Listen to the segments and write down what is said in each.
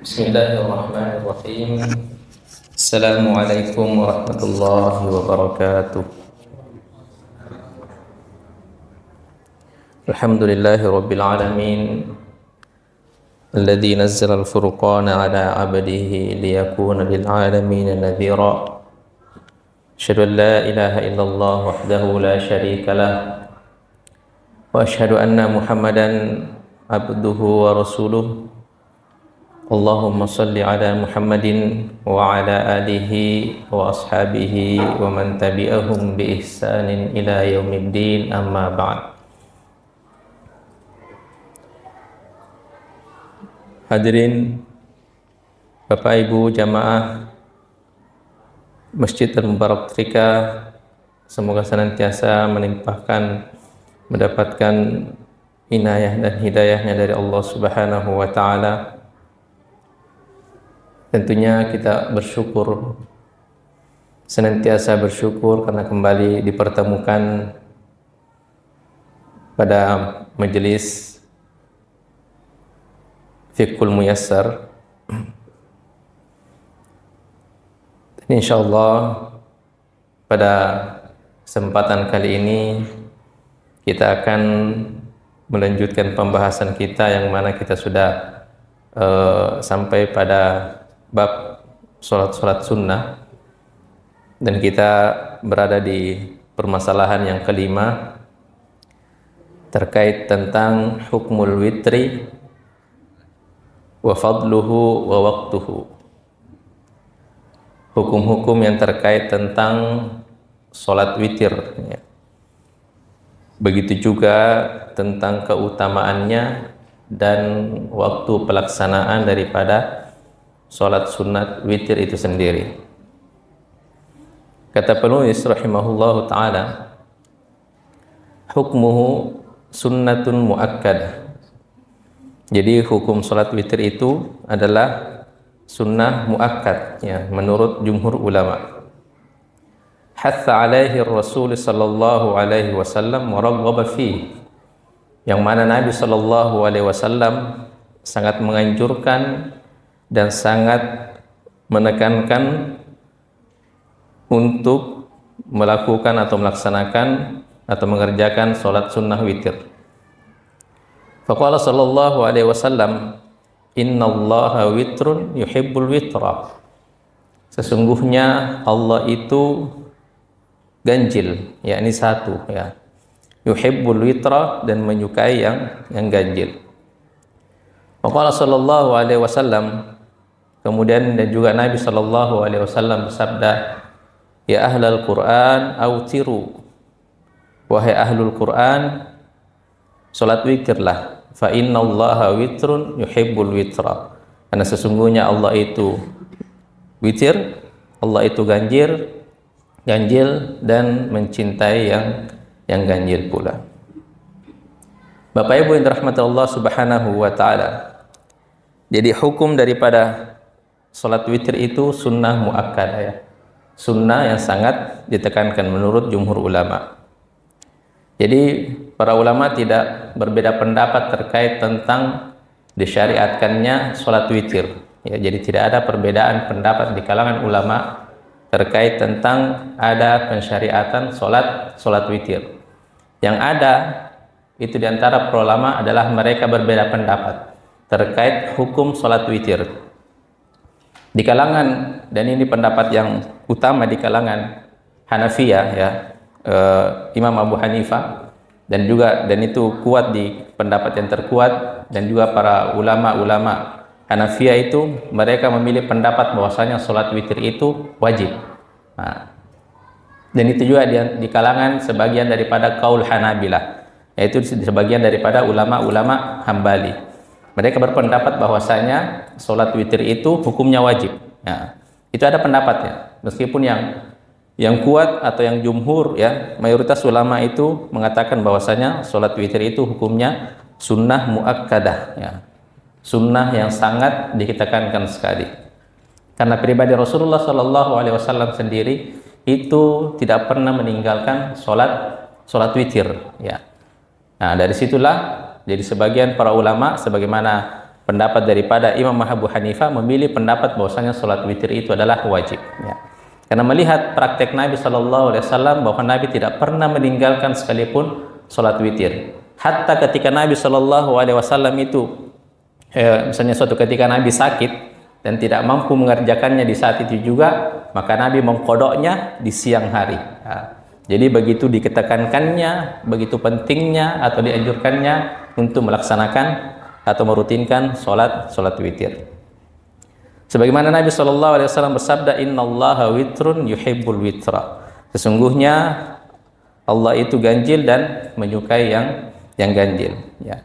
Bismillahirrahmanirrahim. Assalamualaikum warahmatullahi wabarakatuh. Alhamdulillahi rabbil alamin. Alladzi nazzala al-furqana ala 'abdihi liyakuna lil alamin nadhira. Asyhadu an la ilaha illallah wahdahu la syarika lah. Wa asyhadu anna Muhammadan abduhu wa rasuluh. Allahumma salli ala Muhammadin wa ala alihi wa ashabihi wa man tabi'ahum bi ihsanin ila yaumiddin, amma ba'd. Hadirin Bapak Ibu jamaah Masjid Al-Mubarak Trika, semoga senantiasa mendapatkan inayah dan hidayahnya dari Allah Subhanahu wa ta'ala. Tentunya kita senantiasa bersyukur karena kembali dipertemukan pada majelis Fiqhul Muyassar. Insyaallah pada kesempatan kali ini kita akan melanjutkan pembahasan kita yang mana kita sudah sampai pada bab sholat sunnah, dan kita berada di permasalahan yang kelima terkait tentang hukmul witri wa fadluhu wa waqtuhu, hukum-hukum yang terkait tentang sholat witir, ya. Begitu juga tentang keutamaannya dan waktu pelaksanaan daripada sholat sunat witir itu sendiri. Kata penulis rahimahullahu ta'ala, hukmuhu sunnatun muakkadah. Jadi hukum sholat witir itu adalah sunnah muakkad, ya, menurut jumhur ulama. Hatha alaihi Rasul sallallahu alaihi wasallam wa raghaba fihi, yang mana Nabi sallallahu alaihi wasallam sangat menganjurkan dan sangat menekankan untuk melakukan atau melaksanakan atau mengerjakan sholat sunnah witir. Faqala sallallahu alaihi wasallam, innallaha witrun yuhibbul witra. Sesungguhnya Allah itu ganjil, yakni satu, ya. Yuhibbul witra, dan menyukai yang ganjil. Faqala sallallahu alaihi wasallam, kemudian dan juga Nabi sallallahu alaihi wasallam bersabda, ya ahlal Quran autiru, wahai ahlul Quran, salat witirlah, fa innallaha witrun yuhibbul witra. Karena sesungguhnya Allah itu witir, Allah itu ganjil dan mencintai yang ganjil pula. Bapak Ibu yang dirahmati Allah Subhanahu wa taala, jadi hukum daripada sholat witir itu sunnah muakkadah, ya. Sunnah yang sangat ditekankan menurut jumhur ulama. Jadi para ulama tidak berbeda pendapat terkait tentang disyariatkannya sholat witir, ya. Jadi tidak ada perbedaan pendapat di kalangan ulama terkait tentang ada pensyariatan sholat witir. Yang ada itu diantara para ulama adalah mereka berbeda pendapat terkait hukum sholat witir. Di kalangan, dan ini pendapat yang utama di kalangan Hanafiyah, ya, Imam Abu Hanifah, dan itu kuat di pendapat yang terkuat, dan juga para ulama-ulama Hanafiyah itu mereka memilih pendapat bahwasanya sholat witir itu wajib. Nah, dan itu juga di kalangan sebagian daripada kaul Hanabilah, yaitu sebagian daripada ulama-ulama Hambali. Mereka berpendapat bahwasanya sholat witir itu hukumnya wajib. Ya, itu ada pendapatnya. Meskipun yang kuat atau yang jumhur, ya, mayoritas ulama itu mengatakan bahwasanya sholat witir itu hukumnya sunnah muakkadah, ya. Sunnah yang sangat ditekankan sekali. Karena pribadi Rasulullah Shallallahu Alaihi Wasallam sendiri itu tidak pernah meninggalkan sholat witir, ya. Nah, dari situlah jadi sebagian para ulama sebagaimana pendapat daripada Imam Abu Hanifah memilih pendapat bahwasanya sholat witir itu adalah wajib. Ya. Karena melihat praktek Nabi Shallallahu Alaihi Wasallam bahwa Nabi tidak pernah meninggalkan sekalipun sholat witir. Hatta ketika Nabi Shallallahu Alaihi Wasallam itu, misalnya suatu ketika Nabi sakit dan tidak mampu mengerjakannya di saat itu juga, maka Nabi mengkodoknya di siang hari. Nah, jadi begitu diketekankannya, begitu pentingnya atau dianjurkannya untuk melaksanakan atau merutinkan sholat witir. Sebagaimana Nabi Shallallahu Alaihi Wasallam bersabda, Innallaha witrun yuhibbul witra. Sesungguhnya Allah itu ganjil dan menyukai yang ganjil. Ya.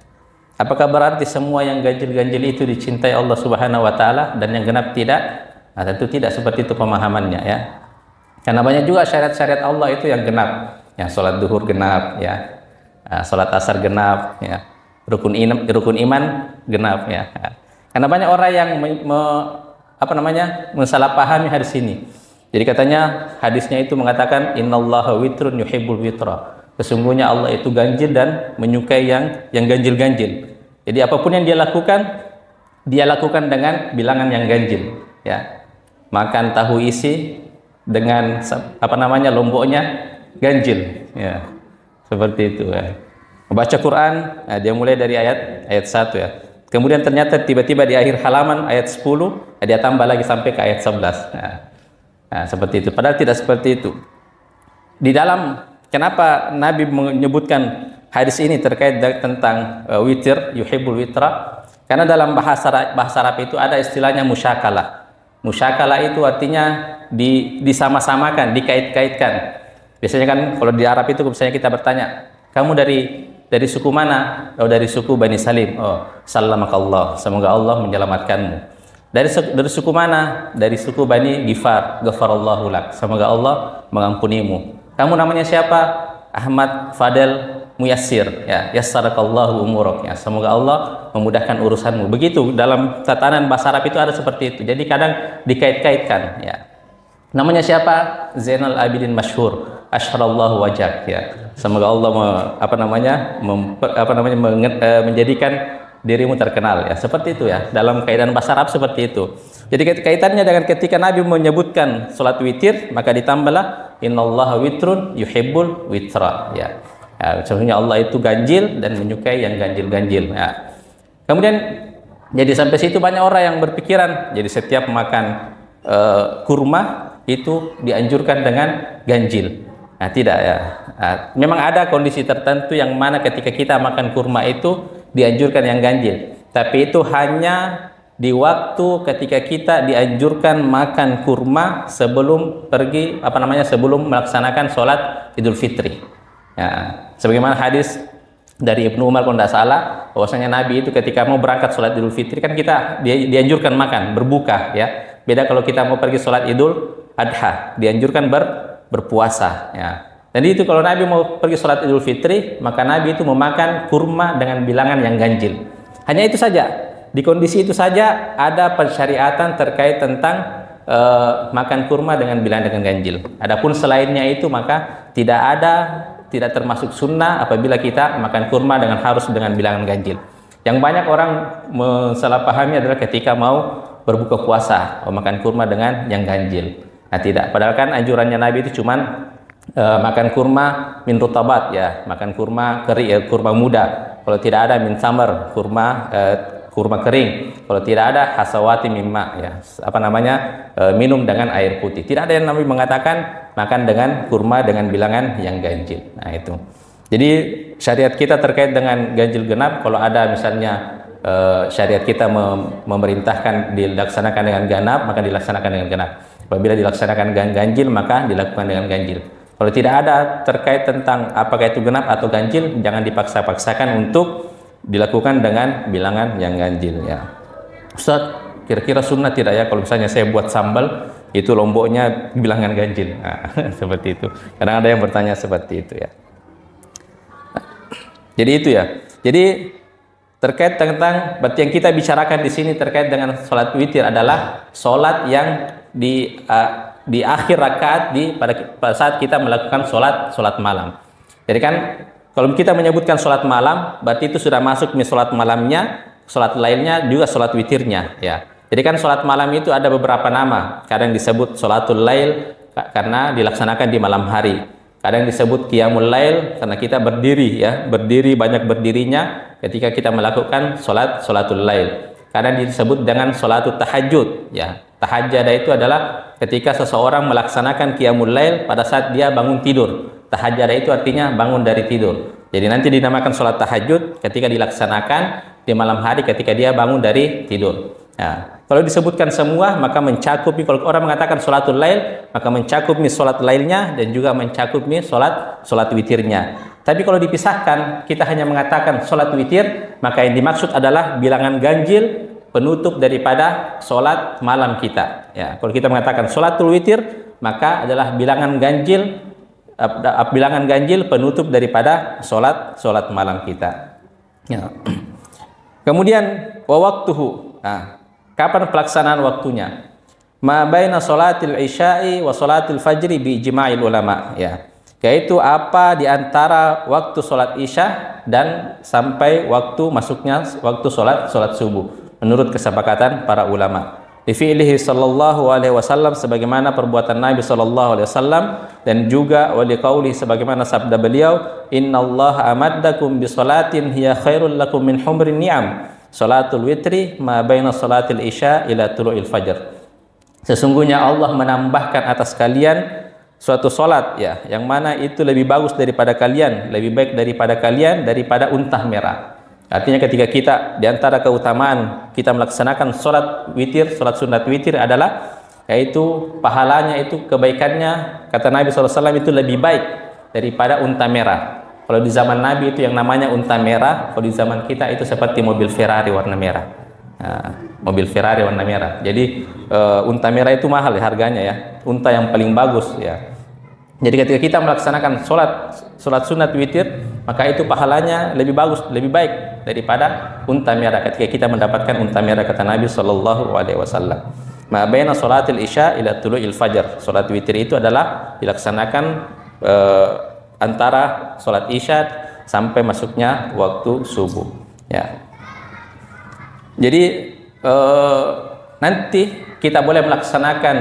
Apakah berarti semua yang ganjil-ganjil itu dicintai Allah Subhanahu Wa Taala dan yang genap tidak? Nah, tentu tidak seperti itu pemahamannya, ya. Karena banyak juga syariat-syariat Allah itu yang genap, ya, sholat duhur genap, ya, sholat asar genap, ya, rukun iman genap, ya. Karena banyak orang yang mensalahpahami hadis ini. Jadi katanya hadisnya itu mengatakan Innallaha witrun yuhibbul witra. Sesungguhnya Allah itu ganjil dan menyukai yang ganjil-ganjil. Jadi apapun yang dia lakukan dengan bilangan yang ganjil, ya. Makan tahu isi dengan lomboknya ganjil, ya, seperti itu, ya. Membaca Quran, nah, dia mulai dari ayat 1, ya. Kemudian ternyata tiba-tiba di akhir halaman ayat 10, dia tambah lagi sampai ke ayat 11. Nah, seperti itu. Padahal tidak seperti itu. Di dalam, kenapa Nabi menyebutkan hadis ini terkait tentang witir, yuhibbul witra? Karena dalam bahasa Arab itu ada istilahnya musyakalah. Musyakalah itu artinya disama-samakan, dikait-kaitkan. Biasanya kan kalau di Arab itu misalnya kita bertanya, kamu dari suku mana? Oh, dari suku Bani Salim. Oh, sallamakallah, semoga Allah menyelamatkanmu. Dari suku mana? Dari suku Bani Gifar, ghafarallahu lak, semoga Allah mengampunimu. Kamu namanya siapa? Ahmad Fadel Muyassir, ya, yassarakallahu umurok, ya, semoga Allah memudahkan urusanmu. Begitu dalam tatanan bahasa Arab itu ada seperti itu. Jadi kadang dikait-kaitkan, ya. Namanya siapa? Zainal Abidin Masyhur, asyarallahu wajak, ya. Semoga Allah menjadikan dirimu terkenal, ya. Seperti itu, ya. Dalam kaitan bahasa Arab seperti itu. Jadi kaitannya dengan ketika Nabi menyebutkan salat witir, maka ditambahlah innallaha witrun yuhibbul witra, ya. Ya, sebenarnya Allah itu ganjil dan menyukai yang ganjil-ganjil. Ya. Kemudian jadi sampai situ banyak orang yang berpikiran, jadi setiap makan kurma itu dianjurkan dengan ganjil. Nah, tidak, ya. Nah, memang ada kondisi tertentu yang mana ketika kita makan kurma itu dianjurkan yang ganjil. Tapi itu hanya di waktu ketika kita dianjurkan makan kurma sebelum sebelum melaksanakan sholat Idul Fitri. Ya, sebagaimana hadis dari Ibnu Umar kalau tidak salah, bahwasanya Nabi itu ketika mau berangkat sholat Idul Fitri kan kita dianjurkan makan, berbuka, ya. Beda kalau kita mau pergi sholat Idul Adha, dianjurkan berpuasa, ya. Dan itu kalau Nabi mau pergi sholat Idul Fitri, maka Nabi itu memakan kurma dengan bilangan yang ganjil. Hanya itu saja. Di kondisi itu saja ada pensyariatan terkait tentang makan kurma dengan bilangan ganjil. Adapun selainnya itu maka tidak termasuk sunnah apabila kita makan kurma harus dengan bilangan ganjil. Yang banyak orang mensalahpahami adalah ketika mau berbuka puasa, makan kurma dengan yang ganjil. Nah, tidak. Padahal kan anjurannya Nabi itu cuman makan kurma min rutabat, ya, makan kurma kering, kurma muda. Kalau tidak ada min samar, kurma kering. Kalau tidak ada hasawati mimma, ya, minum dengan air putih. Tidak ada yang Nabi mengatakan makan dengan kurma dengan bilangan yang ganjil. Nah, itu. Jadi syariat kita terkait dengan ganjil genap, kalau ada misalnya syariat kita memerintahkan dilaksanakan dengan genap, maka dilaksanakan dengan genap. Apabila dilaksanakan dengan ganjil, maka dilakukan dengan ganjil. Kalau tidak ada terkait tentang apakah itu genap atau ganjil, jangan dipaksa-paksakan untuk dilakukan dengan bilangan yang ganjil, ya. Ustaz, kira-kira sunnah tidak ya kalau misalnya saya buat sambal itu lomboknya bilangan ganjil? Nah, seperti itu. Kadang ada yang bertanya seperti itu, ya. Jadi itu, ya. Jadi terkait tentang berarti yang kita bicarakan di sini terkait dengan sholat witir adalah sholat yang di akhir rakaat pada saat kita melakukan sholat malam. Jadi kan kalau kita menyebutkan sholat malam, berarti itu sudah masuk sholat malamnya, sholat lailnya juga sholat witirnya, ya. Jadi kan sholat malam itu ada beberapa nama. Kadang disebut sholatul lail karena dilaksanakan di malam hari. Kadang disebut qiyamul lail karena kita berdiri, ya, berdiri, banyak berdirinya ketika kita melakukan sholatul lail. Kadang disebut dengan sholatul tahajud, ya. Tahajjud itu adalah ketika seseorang melaksanakan qiyamul lail pada saat dia bangun tidur. Tahajjud itu artinya bangun dari tidur. Jadi nanti dinamakan sholat tahajud ketika dilaksanakan di malam hari ketika dia bangun dari tidur. Nah, kalau disebutkan semua maka mencakup, kalau orang mengatakan sholatul lail maka mencakup sholat lailnya dan juga mencakup sholat witirnya. Tapi kalau dipisahkan, kita hanya mengatakan sholat witir, maka yang dimaksud adalah bilangan ganjil penutup daripada sholat malam kita. Ya, kalau kita mengatakan sholatul witir, maka adalah bilangan ganjil penutup daripada sholat malam kita. Ya. Kemudian waktuhu. Nah, kapan pelaksanaan waktunya? Ma baina sholatil isya'i wa sholatil fajri bi ijma'il ulama, ya. Yaitu apa di antara waktu sholat isya dan sampai waktu masuknya waktu sholat subuh menurut kesepakatan para ulama. Di fi'lihi sallallahu alaihi wasallam, sebagaimana perbuatan Nabi sallallahu alaihi wasallam, dan juga wa liqauli, sebagaimana sabda beliau, innallaha amaddakum bi sholatin hiya khairul lakum min humrin ni'am, sholatul witri ma baina sholatil isya ila tulu'il fajr. Sesungguhnya Allah menambahkan atas kalian suatu solat, ya, yang mana itu lebih bagus daripada kalian, lebih baik daripada kalian daripada unta merah. Artinya ketika kita diantara keutamaan kita melaksanakan solat witir, solat sunat witir adalah yaitu pahalanya, itu kebaikannya, kata Nabi SAW, itu lebih baik daripada unta merah. Kalau di zaman Nabi itu yang namanya unta merah, kalau di zaman kita itu seperti mobil Ferrari warna merah. Nah, mobil Ferrari warna merah. Jadi unta merah itu mahal ya harganya, ya. Unta yang paling bagus, ya. Jadi ketika kita melaksanakan solat sunat witir, maka itu pahalanya lebih bagus, lebih baik daripada unta merah ketika kita mendapatkan unta merah, kata Nabi Shallallahu Alaihi Wasallam. Ma baina sholatil isya ila tulu'il fajar. Solat witir itu adalah dilaksanakan antara solat isya sampai masuknya waktu subuh, ya. Jadi nanti kita boleh melaksanakan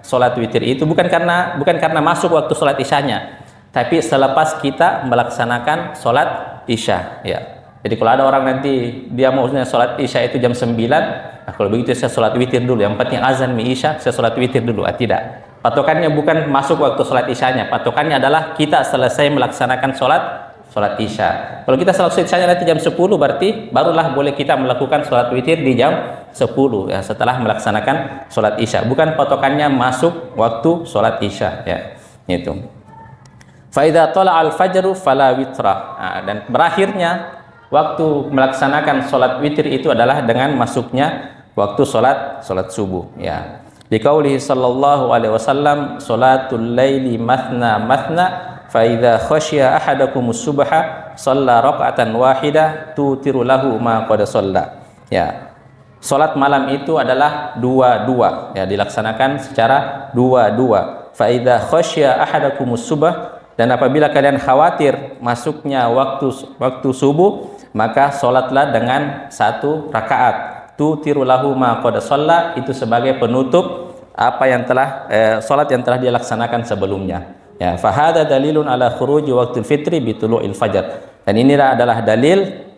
solat witir itu bukan karena masuk waktu solat isyanya, tapi selepas kita melaksanakan solat isya, ya. Jadi kalau ada orang nanti dia maunya solat isya itu jam 9, nah kalau begitu saya solat witir dulu, yang penting azan mi isya, saya solat witir dulu. Tidak, patokannya bukan masuk waktu solat isyanya, patokannya adalah kita selesai melaksanakan solat isya. Kalau kita selesai isyanya nanti jam 10, berarti barulah boleh kita melakukan solat witir di jam 10, ya, setelah melaksanakan solat isya. Bukan patokannya masuk waktu solat isya, ya. Itu. Fa idza tala'al fajru fala witra. Nah, dan berakhirnya waktu melaksanakan solat witir itu adalah dengan masuknya waktu solat subuh, ya. Di qaulihi sallallahu alaihi wasallam, sholatul laili mathna mathna fa idza khasyiya ahadakumus subha shalla raq'atan wahidah tutiru lahu ma qad shalla, ya. Salat malam itu adalah dua-dua, ya, dilaksanakan secara dua-dua. Fa idza khasyiya ahadakumus subha, dan apabila kalian khawatir masuknya waktu subuh, maka salatlah dengan satu rakaat. Tutiru lahu ma qad shalla, itu sebagai penutup apa yang telah salat yang telah dilaksanakan sebelumnya. Ya, fahada dalilun ala khuruji waktu fitri bitulu'il fajar. Dan inilah adalah dalil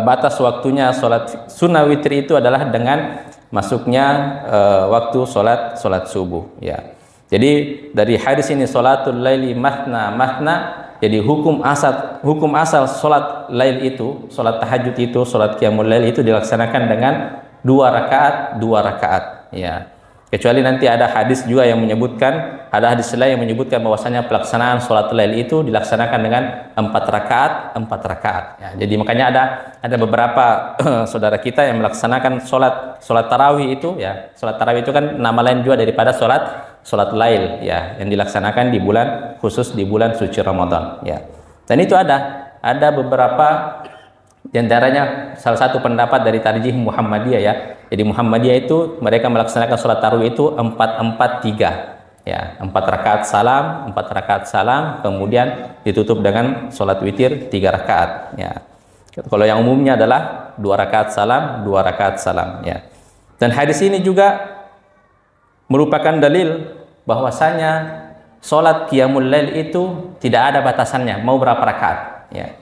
batas waktunya solat sunnah witir itu adalah dengan masuknya waktu solat subuh, ya. Jadi dari hadis ini sholatul laili mathna mathna, jadi hukum asal solat lail itu, solat tahajud itu, solat qiyamul lail itu dilaksanakan dengan dua rakaat, ya. Kecuali nanti ada hadis juga yang menyebutkan, ada hadis lain yang menyebutkan bahwasanya pelaksanaan sholat lail itu dilaksanakan dengan 4 rakaat. Ya, jadi makanya ada beberapa saudara kita yang melaksanakan sholat tarawih itu, ya. Sholat tarawih itu kan nama lain juga daripada sholat lail, ya, yang dilaksanakan di bulan khusus di bulan suci Ramadan, ya. Dan itu ada beberapa, di antaranya salah satu pendapat dari Tarjih Muhammadiyah, ya. Jadi Muhammadiyah itu mereka melaksanakan sholat tarawih itu 4-4-3, ya, 4 rakaat salam, kemudian ditutup dengan sholat witir 3 rakaat, ya. Kalau yang umumnya adalah 2 rakaat salam, 2 rakaat salam, ya. Dan hadis ini juga merupakan dalil bahwasanya sholat qiyamul lail itu tidak ada batasannya mau berapa rakaat, ya.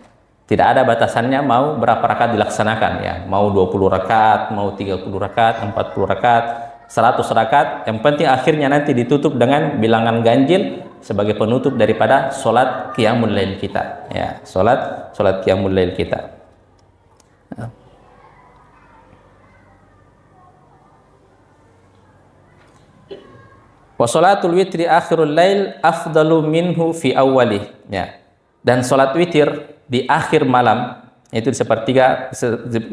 Tidak ada batasannya mau berapa rakaat dilaksanakan, ya. Mau 20 rakaat, mau 30 rakaat, 40 rakaat, 100 rakaat, yang penting akhirnya nanti ditutup dengan bilangan ganjil sebagai penutup daripada sholat qiyamul lail kita, ya. Sholat qiyamul lail kita. Wa sholatul witri akhirul lail afdalu minhu fi awwalih, ya. Dan sholat witir di akhir malam, itu di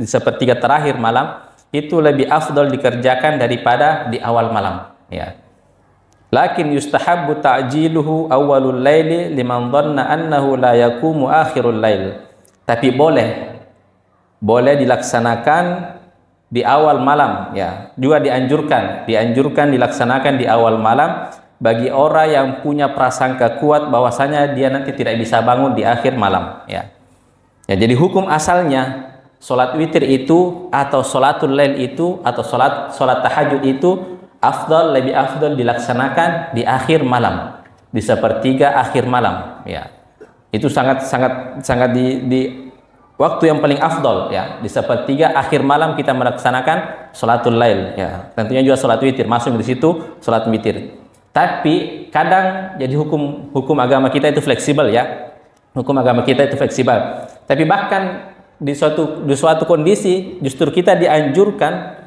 sepertiga terakhir malam, itu lebih afdal dikerjakan daripada di awal malam, ya. Lakin yustahabbu ta'jiluhu awwalul laili liman dhanna annahu la yaqumu akhirul lail. Tapi boleh dilaksanakan di awal malam, ya. Juga dianjurkan dilaksanakan di awal malam bagi orang yang punya prasangka kuat bahwasanya dia nanti tidak bisa bangun di akhir malam, ya. Ya, jadi hukum asalnya sholat witir itu atau sholatul lail itu atau sholat tahajud itu lebih afdal dilaksanakan di akhir malam, di sepertiga akhir malam, ya. Itu sangat di waktu yang paling afdal, ya. Di sepertiga akhir malam kita melaksanakan sholatul lail, ya. Tentunya juga sholat witir masuk di situ, sholat witir. Tapi kadang jadi hukum agama kita itu fleksibel, ya. Hukum agama kita itu fleksibel. Tapi bahkan di suatu kondisi justru kita dianjurkan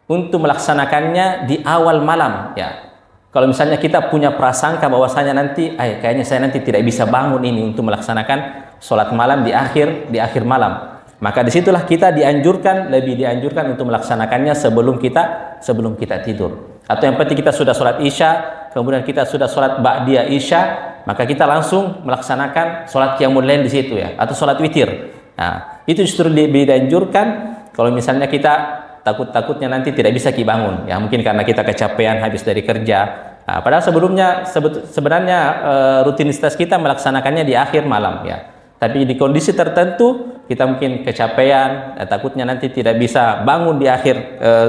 untuk melaksanakannya di awal malam, ya. Kalau misalnya kita punya prasangka bahwasanya nanti kayaknya saya nanti tidak bisa bangun ini untuk melaksanakan sholat malam di akhir malam, maka disitulah kita lebih dianjurkan untuk melaksanakannya sebelum kita tidur. Atau yang penting kita sudah sholat isya, kemudian kita sudah sholat ba'diyah isya, maka kita langsung melaksanakan sholat qiyamul lail di situ, ya, atau sholat witir. Nah, itu justru lebih dianjurkan kalau misalnya kita takutnya nanti tidak bisa bangun, ya, mungkin karena kita kecapean habis dari kerja. Nah, padahal sebenarnya rutinitas kita melaksanakannya di akhir malam, ya. Tapi di kondisi tertentu kita mungkin kecapean, takutnya nanti tidak bisa bangun di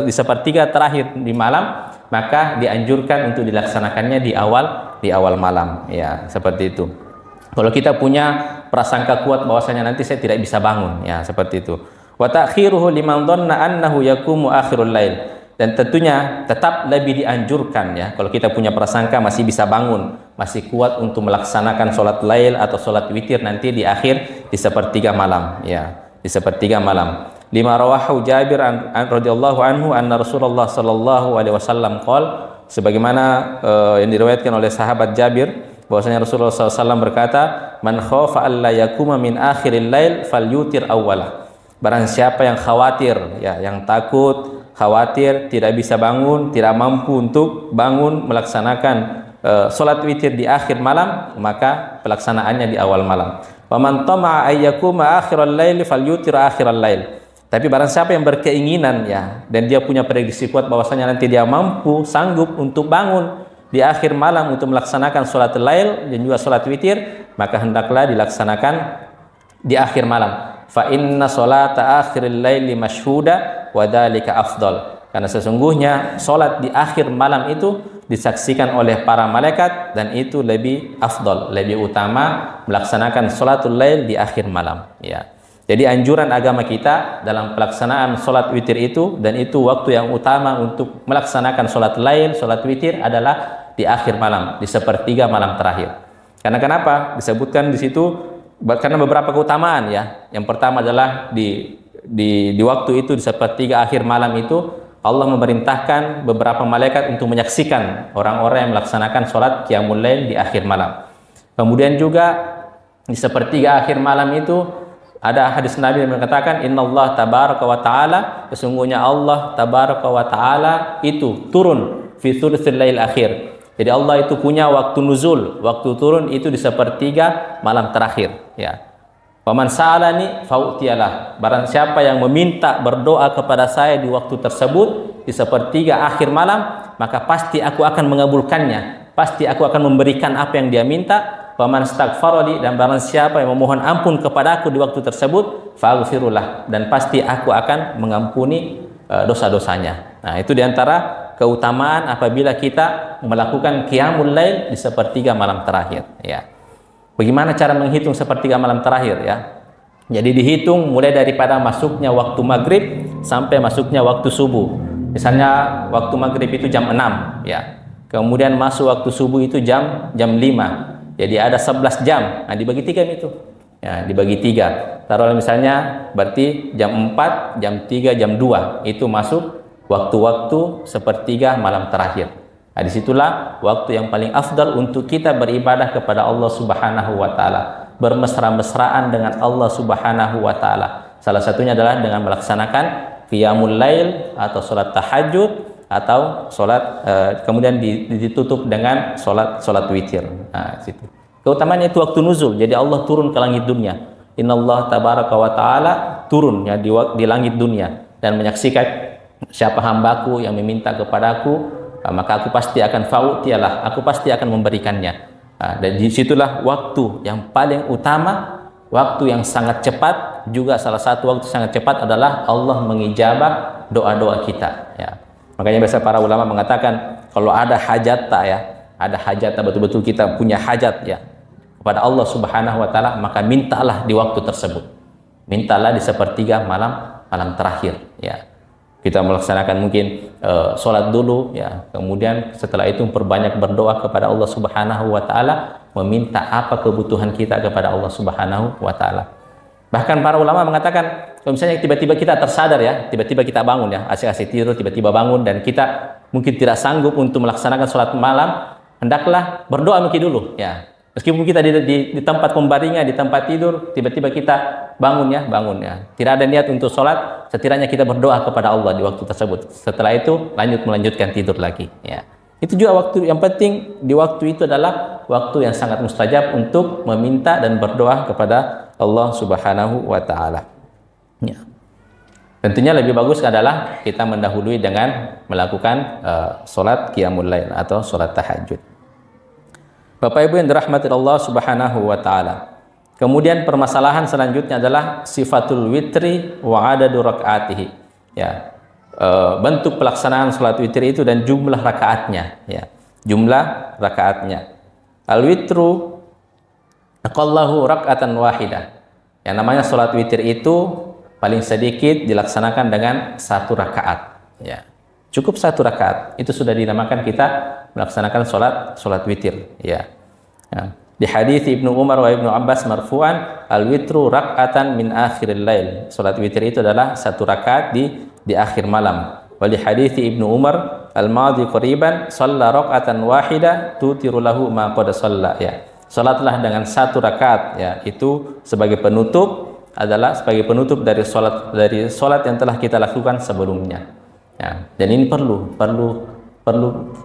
di sepertiga terakhir di malam, maka dianjurkan untuk dilaksanakannya di awal malam, ya, seperti itu. Kalau kita punya prasangka kuat bahwasanya nanti saya tidak bisa bangun, ya, seperti itu. Wa ta'khiruhu liman dhanna annahu yaqumu akhirul lail. Dan tentunya tetap lebih dianjurkan, ya, kalau kita punya prasangka masih bisa bangun, masih kuat untuk melaksanakan sholat lail atau sholat witir nanti di sepertiga malam, ya, di sepertiga malam. Lima rawahu Jabir radhiyallahu anhu anna Rasulullah sallallahu alaihi wasallam qala, sebagaimana yang diriwayatkan oleh sahabat Jabir bahwasanya Rasulullah SAW berkata, man khafa alla yakuma min akhiril lail falyutir awwalah. Barang siapa yang khawatir, ya, yang khawatir tidak bisa bangun, tidak mampu untuk bangun melaksanakan sholat witir di akhir malam, maka pelaksanaannya di awal malam. Wa man tama'a ayyakuma akhiral lail falyutir akhiral lail. Tapi barang siapa yang berkeinginan, ya, dan dia punya prediksi kuat bahwasanya nanti dia sanggup untuk bangun di akhir malam untuk melaksanakan sholat lail dan juga sholat witir, maka hendaklah dilaksanakan di akhir malam. Fa inna sholata akhiril laili mashhuda wa dzalika afdal. Karena sesungguhnya sholat di akhir malam itu disaksikan oleh para malaikat dan itu lebih afdal, lebih utama melaksanakan sholatul lail di akhir malam, ya. Jadi anjuran agama kita dalam pelaksanaan sholat witir itu, dan itu waktu yang utama untuk melaksanakan sholat lail, sholat witir adalah di akhir malam, di sepertiga malam terakhir. Karena kenapa? Disebutkan di situ karena beberapa keutamaan, ya. Yang pertama adalah di waktu itu, di sepertiga akhir malam itu, Allah memerintahkan beberapa malaikat untuk menyaksikan orang-orang yang melaksanakan sholat qiyamul lail di akhir malam. Kemudian juga di sepertiga akhir malam itu ada hadis Nabi yang mengatakan, Innallaha tabaraka wa ta'ala, sesungguhnya Allah tabaraka wa ta'ala itu turun fi thulutsil lail akhir. Jadi Allah itu punya waktu nuzul, waktu turun itu di sepertiga malam terakhir, ya. Faman sa'alani fa'utiyalah. Barang siapa yang meminta, berdoa kepada saya di waktu tersebut di sepertiga akhir malam, maka pasti aku akan mengabulkannya. Pasti aku akan memberikan apa yang dia minta. faman astaghfarali, dan barang siapa yang memohon ampun kepadaku di waktu tersebut, faghfirullah, dan pasti aku akan mengampuni dosa-dosanya. Nah, itu diantara keutamaan apabila kita melakukan qiyamul lail di sepertiga malam terakhir, ya. Bagaimana cara menghitung sepertiga malam terakhir, ya? Jadi dihitung mulai daripada masuknya waktu maghrib sampai masuknya waktu subuh. Misalnya waktu maghrib itu jam 6, ya. Kemudian masuk waktu subuh itu jam 5. Jadi ada 11 jam. Nah, dibagi 3 itu. Ya, dibagi 3. Taruhlah misalnya berarti jam 4, jam 3, jam 2 itu masuk waktu-waktu sepertiga malam terakhir. Nah, disitulah waktu yang paling afdal untuk kita beribadah kepada Allah Subhanahu wa taala, bermesra-mesraan dengan Allah Subhanahu wa taala. Salah satunya adalah dengan melaksanakan qiyamul lail atau salat tahajud, atau salat kemudian ditutup dengan salat witir. Nah, situ. Keutamaannya itu waktu nuzul. Jadi Allah turun ke langit dunia. Innallaha tabaraka wa taala turun, ya, di langit dunia dan menyaksikan siapa hambaku yang meminta kepadaku, maka aku pasti akan fa'utiyalah, aku pasti akan memberikannya. Nah, dan disitulah waktu yang paling utama, waktu yang sangat cepat. Juga salah satu waktu sangat cepat adalah Allah mengijabah doa-doa kita, ya. Makanya biasa para ulama mengatakan kalau ada hajat, ya, ada hajat, betul-betul kita punya hajat, ya, kepada Allah Subhanahu wa taala, maka mintalah di waktu tersebut. Mintalah di sepertiga malam terakhir, ya. Kita melaksanakan mungkin sholat dulu, ya. Kemudian setelah itu memperbanyak berdoa kepada Allah Subhanahu wa taala, meminta apa kebutuhan kita kepada Allah Subhanahu wa taala. Bahkan para ulama mengatakan kalau misalnya tiba-tiba kita tersadar, ya, tiba-tiba kita bangun, ya, asik-asik tidur, tiba-tiba bangun dan kita mungkin tidak sanggup untuk melaksanakan sholat malam, hendaklah berdoa mungkin dulu, ya. Meskipun kita di tempat pembaringan, di tempat tidur, tiba-tiba kita bangun, ya. Tidak ada niat untuk sholat, setidaknya kita berdoa kepada Allah di waktu tersebut. Setelah itu melanjutkan tidur lagi, ya. Itu juga waktu yang penting. Di waktu itu adalah waktu yang sangat mustajab untuk meminta dan berdoa kepada Allah Subhanahu wa taala. Ya. Tentunya lebih bagus adalah kita mendahului dengan melakukan sholat qiyamul lail atau sholat tahajud. Bapak Ibu yang dirahmati Allah Subhanahu wa taala. Kemudian permasalahan selanjutnya adalah sifatul witri wa adadu rakaatihi. Ya. Bentuk pelaksanaan sholat witir itu dan jumlah rakaatnya, ya. Jumlah rakaatnya. Al-witru aqallahu raka'atan wahidah. Yang namanya sholat witir itu paling sedikit dilaksanakan dengan 1 rakaat, ya. Cukup 1 rakaat itu sudah dinamakan kita melaksanakan sholat witir, ya. Nah, di hadis Ibnu Umar wa Ibnu Abbas marfu'an, al-witru raka'atan min akhiril lail. Sholat witir itu adalah 1 rakaat di akhir malam. Wa li hadis Ibnu Umar al-madhi qariban shalla raka'atan wahidah tutiru lahu ma qad shalla, ya. Salatlah dengan 1 rakaat, ya, itu sebagai penutup dari salat yang telah kita lakukan sebelumnya, ya. Dan ini perlu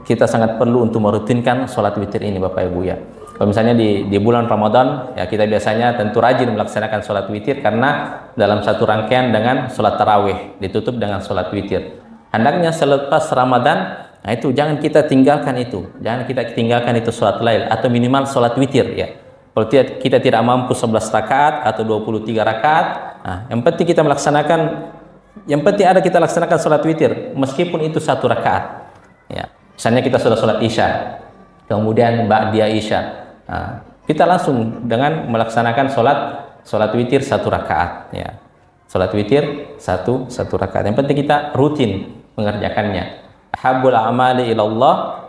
kita sangat perlu untuk merutinkan salat witir ini, Bapak Ibu, ya. Kalau misalnya di bulan Ramadan, ya, kita biasanya tentu rajin melaksanakan salat witir karena dalam satu rangkaian dengan salat tarawih ditutup dengan salat witir. Hendaknya selepas Ramadan, nah, itu jangan kita tinggalkan itu. Jangan kita tinggalkan itu salat lail atau minimal salat witir, ya. Kalau kita tidak mampu 11 rakaat atau 23 rakaat, nah, yang penting kita laksanakan salat witir meskipun itu 1 rakaat, ya. Misalnya kita sudah salat Isya, kemudian ba'diyah Isya. Nah, kita langsung dengan melaksanakan salat witir 1 rakaat, ya. Salat witir satu rakaat. Yang penting kita rutin mengerjakannya. Habbul amali ilallah,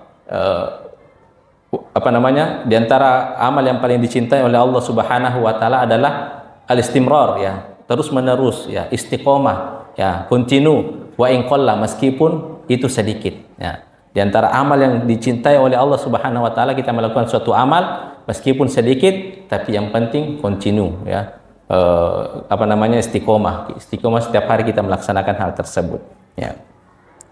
di antara amal yang paling dicintai oleh Allah Subhanahu wa taala adalah al-istimrar, ya, terus menerus, ya, istiqomah, ya, kontinu, wa in qalla, meskipun itu sedikit, ya. Di antara amal yang dicintai oleh Allah Subhanahu wa taala, kita melakukan suatu amal meskipun sedikit tapi yang penting kontinu, ya. Istiqomah setiap hari kita melaksanakan hal tersebut, ya.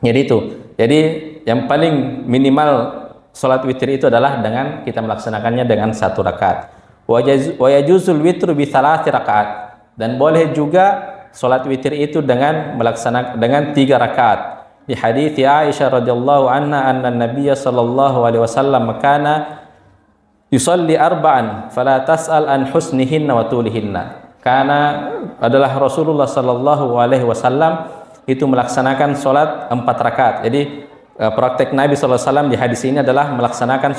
Jadi yang paling minimal salat witir itu adalah dengan kita melaksanakannya dengan 1 rakaat. Wa yajuzul witru bi 3 rakaat, dan boleh juga salat witir itu dengan 3 rakaat. Di hadits Aisyah radhiyallahu anha anna Nabiy sallallahu alaihi wasallam kana yusalli arba'an fala tas'al an husnihinna wa tulihinna. Karena adalah Rasulullah sallallahu alaihi wasallam itu melaksanakan salat 4 rakaat. Jadi praktek Nabi sallallahu alaihi wasallam di hadis ini adalah melaksanakan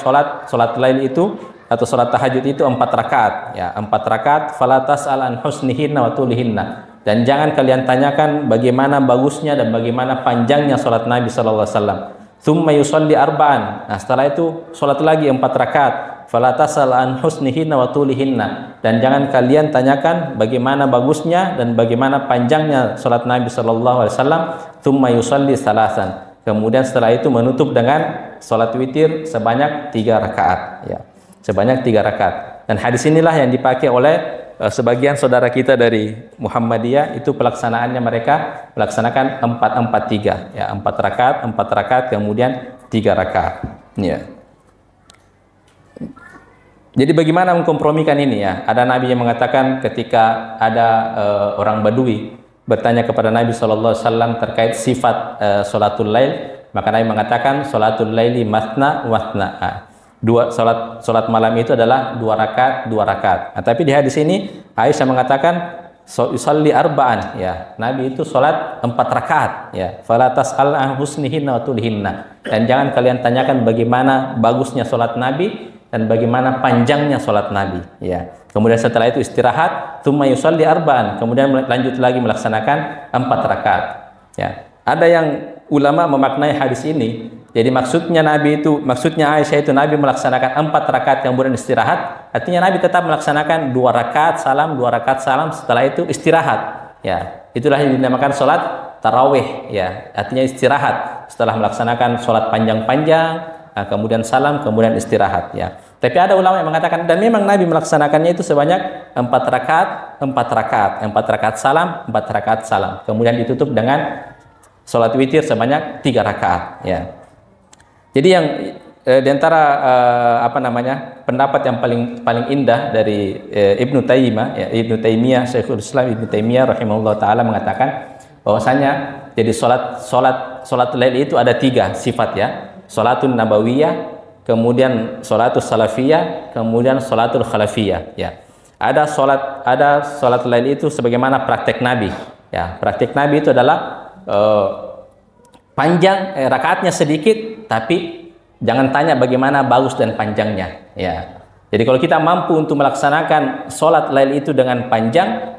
salat lail itu atau salat tahajud itu 4 rakaat, ya, 4 rakaat. Fala tas'al an husnihinna wa tulihinna. Dan jangan kalian tanyakan bagaimana bagusnya dan bagaimana panjangnya salat Nabi sallallahu alaihi wasallam. Tsumma yusalli arba'an. Nah, setelah itu salat lagi 4 rakaat. Fala tas'al an husnihinna wa tulihinna. Dan jangan kalian tanyakan bagaimana bagusnya dan bagaimana panjangnya salat Nabi sallallahu alaihi wasallam. Tsumma yusalli salasan. Kemudian setelah itu menutup dengan salat witir sebanyak 3 rakaat, ya. Sebanyak 3 rakaat. Dan hadis inilah yang dipakai oleh sebagian saudara kita dari Muhammadiyah, itu pelaksanaannya mereka melaksanakan 4-4-3, ya, 4 rakaat, kemudian 3 rakaat, ya. Jadi bagaimana mengkompromikan ini, ya? Ada nabi yang mengatakan ketika ada orang Badui bertanya kepada Nabi SAW terkait sifat sholatul lail, maka Nabi mengatakan sholatul laili matna watna. Salat malam itu adalah 2 rakaat, 2 rakaat. Nah, tapi di hadis ini Aisyah mengatakan yusalli arba'an, ya. Nabi itu salat 4 rakaat, ya. Fala tas'al an husnihinna wa tulihinna. Dan jangan kalian tanyakan bagaimana bagusnya salat Nabi dan bagaimana panjangnya salat Nabi, ya. Kemudian setelah itu istirahat, tsumma yusalli arba'an. Kemudian lanjut lagi melaksanakan 4 rakaat, ya. Ada yang ulama memaknai hadis ini, jadi maksudnya Aisyah itu Nabi melaksanakan 4 rakaat kemudian istirahat. Artinya Nabi tetap melaksanakan 2 rakaat salam, 2 rakaat salam, setelah itu istirahat. Ya, itulah yang dinamakan sholat tarawih. Ya, artinya istirahat setelah melaksanakan sholat panjang-panjang, kemudian salam, kemudian istirahat. Ya. Tapi ada ulama yang mengatakan dan memang Nabi melaksanakannya itu sebanyak 4 rakaat, 4 rakaat, 4 rakaat salam, 4 rakaat salam. Kemudian ditutup dengan sholat witir sebanyak 3 rakaat. Ya. Jadi yang di antara pendapat yang paling indah dari Ibnu Taimiyah, Syekhul Islam Ibnu Taimiyah rahimahullah taala mengatakan bahwasanya jadi salat lail itu ada 3 sifat, ya. Salatun nabawiyah, kemudian salatus salafiyah, kemudian salatul khalafiyah, ya. Ada salat lail itu sebagaimana praktek Nabi, ya. Praktek Nabi itu adalah panjang, rakaatnya sedikit, tapi jangan tanya bagaimana bagus dan panjangnya, ya. Jadi kalau kita mampu untuk melaksanakan sholat lail itu dengan panjang,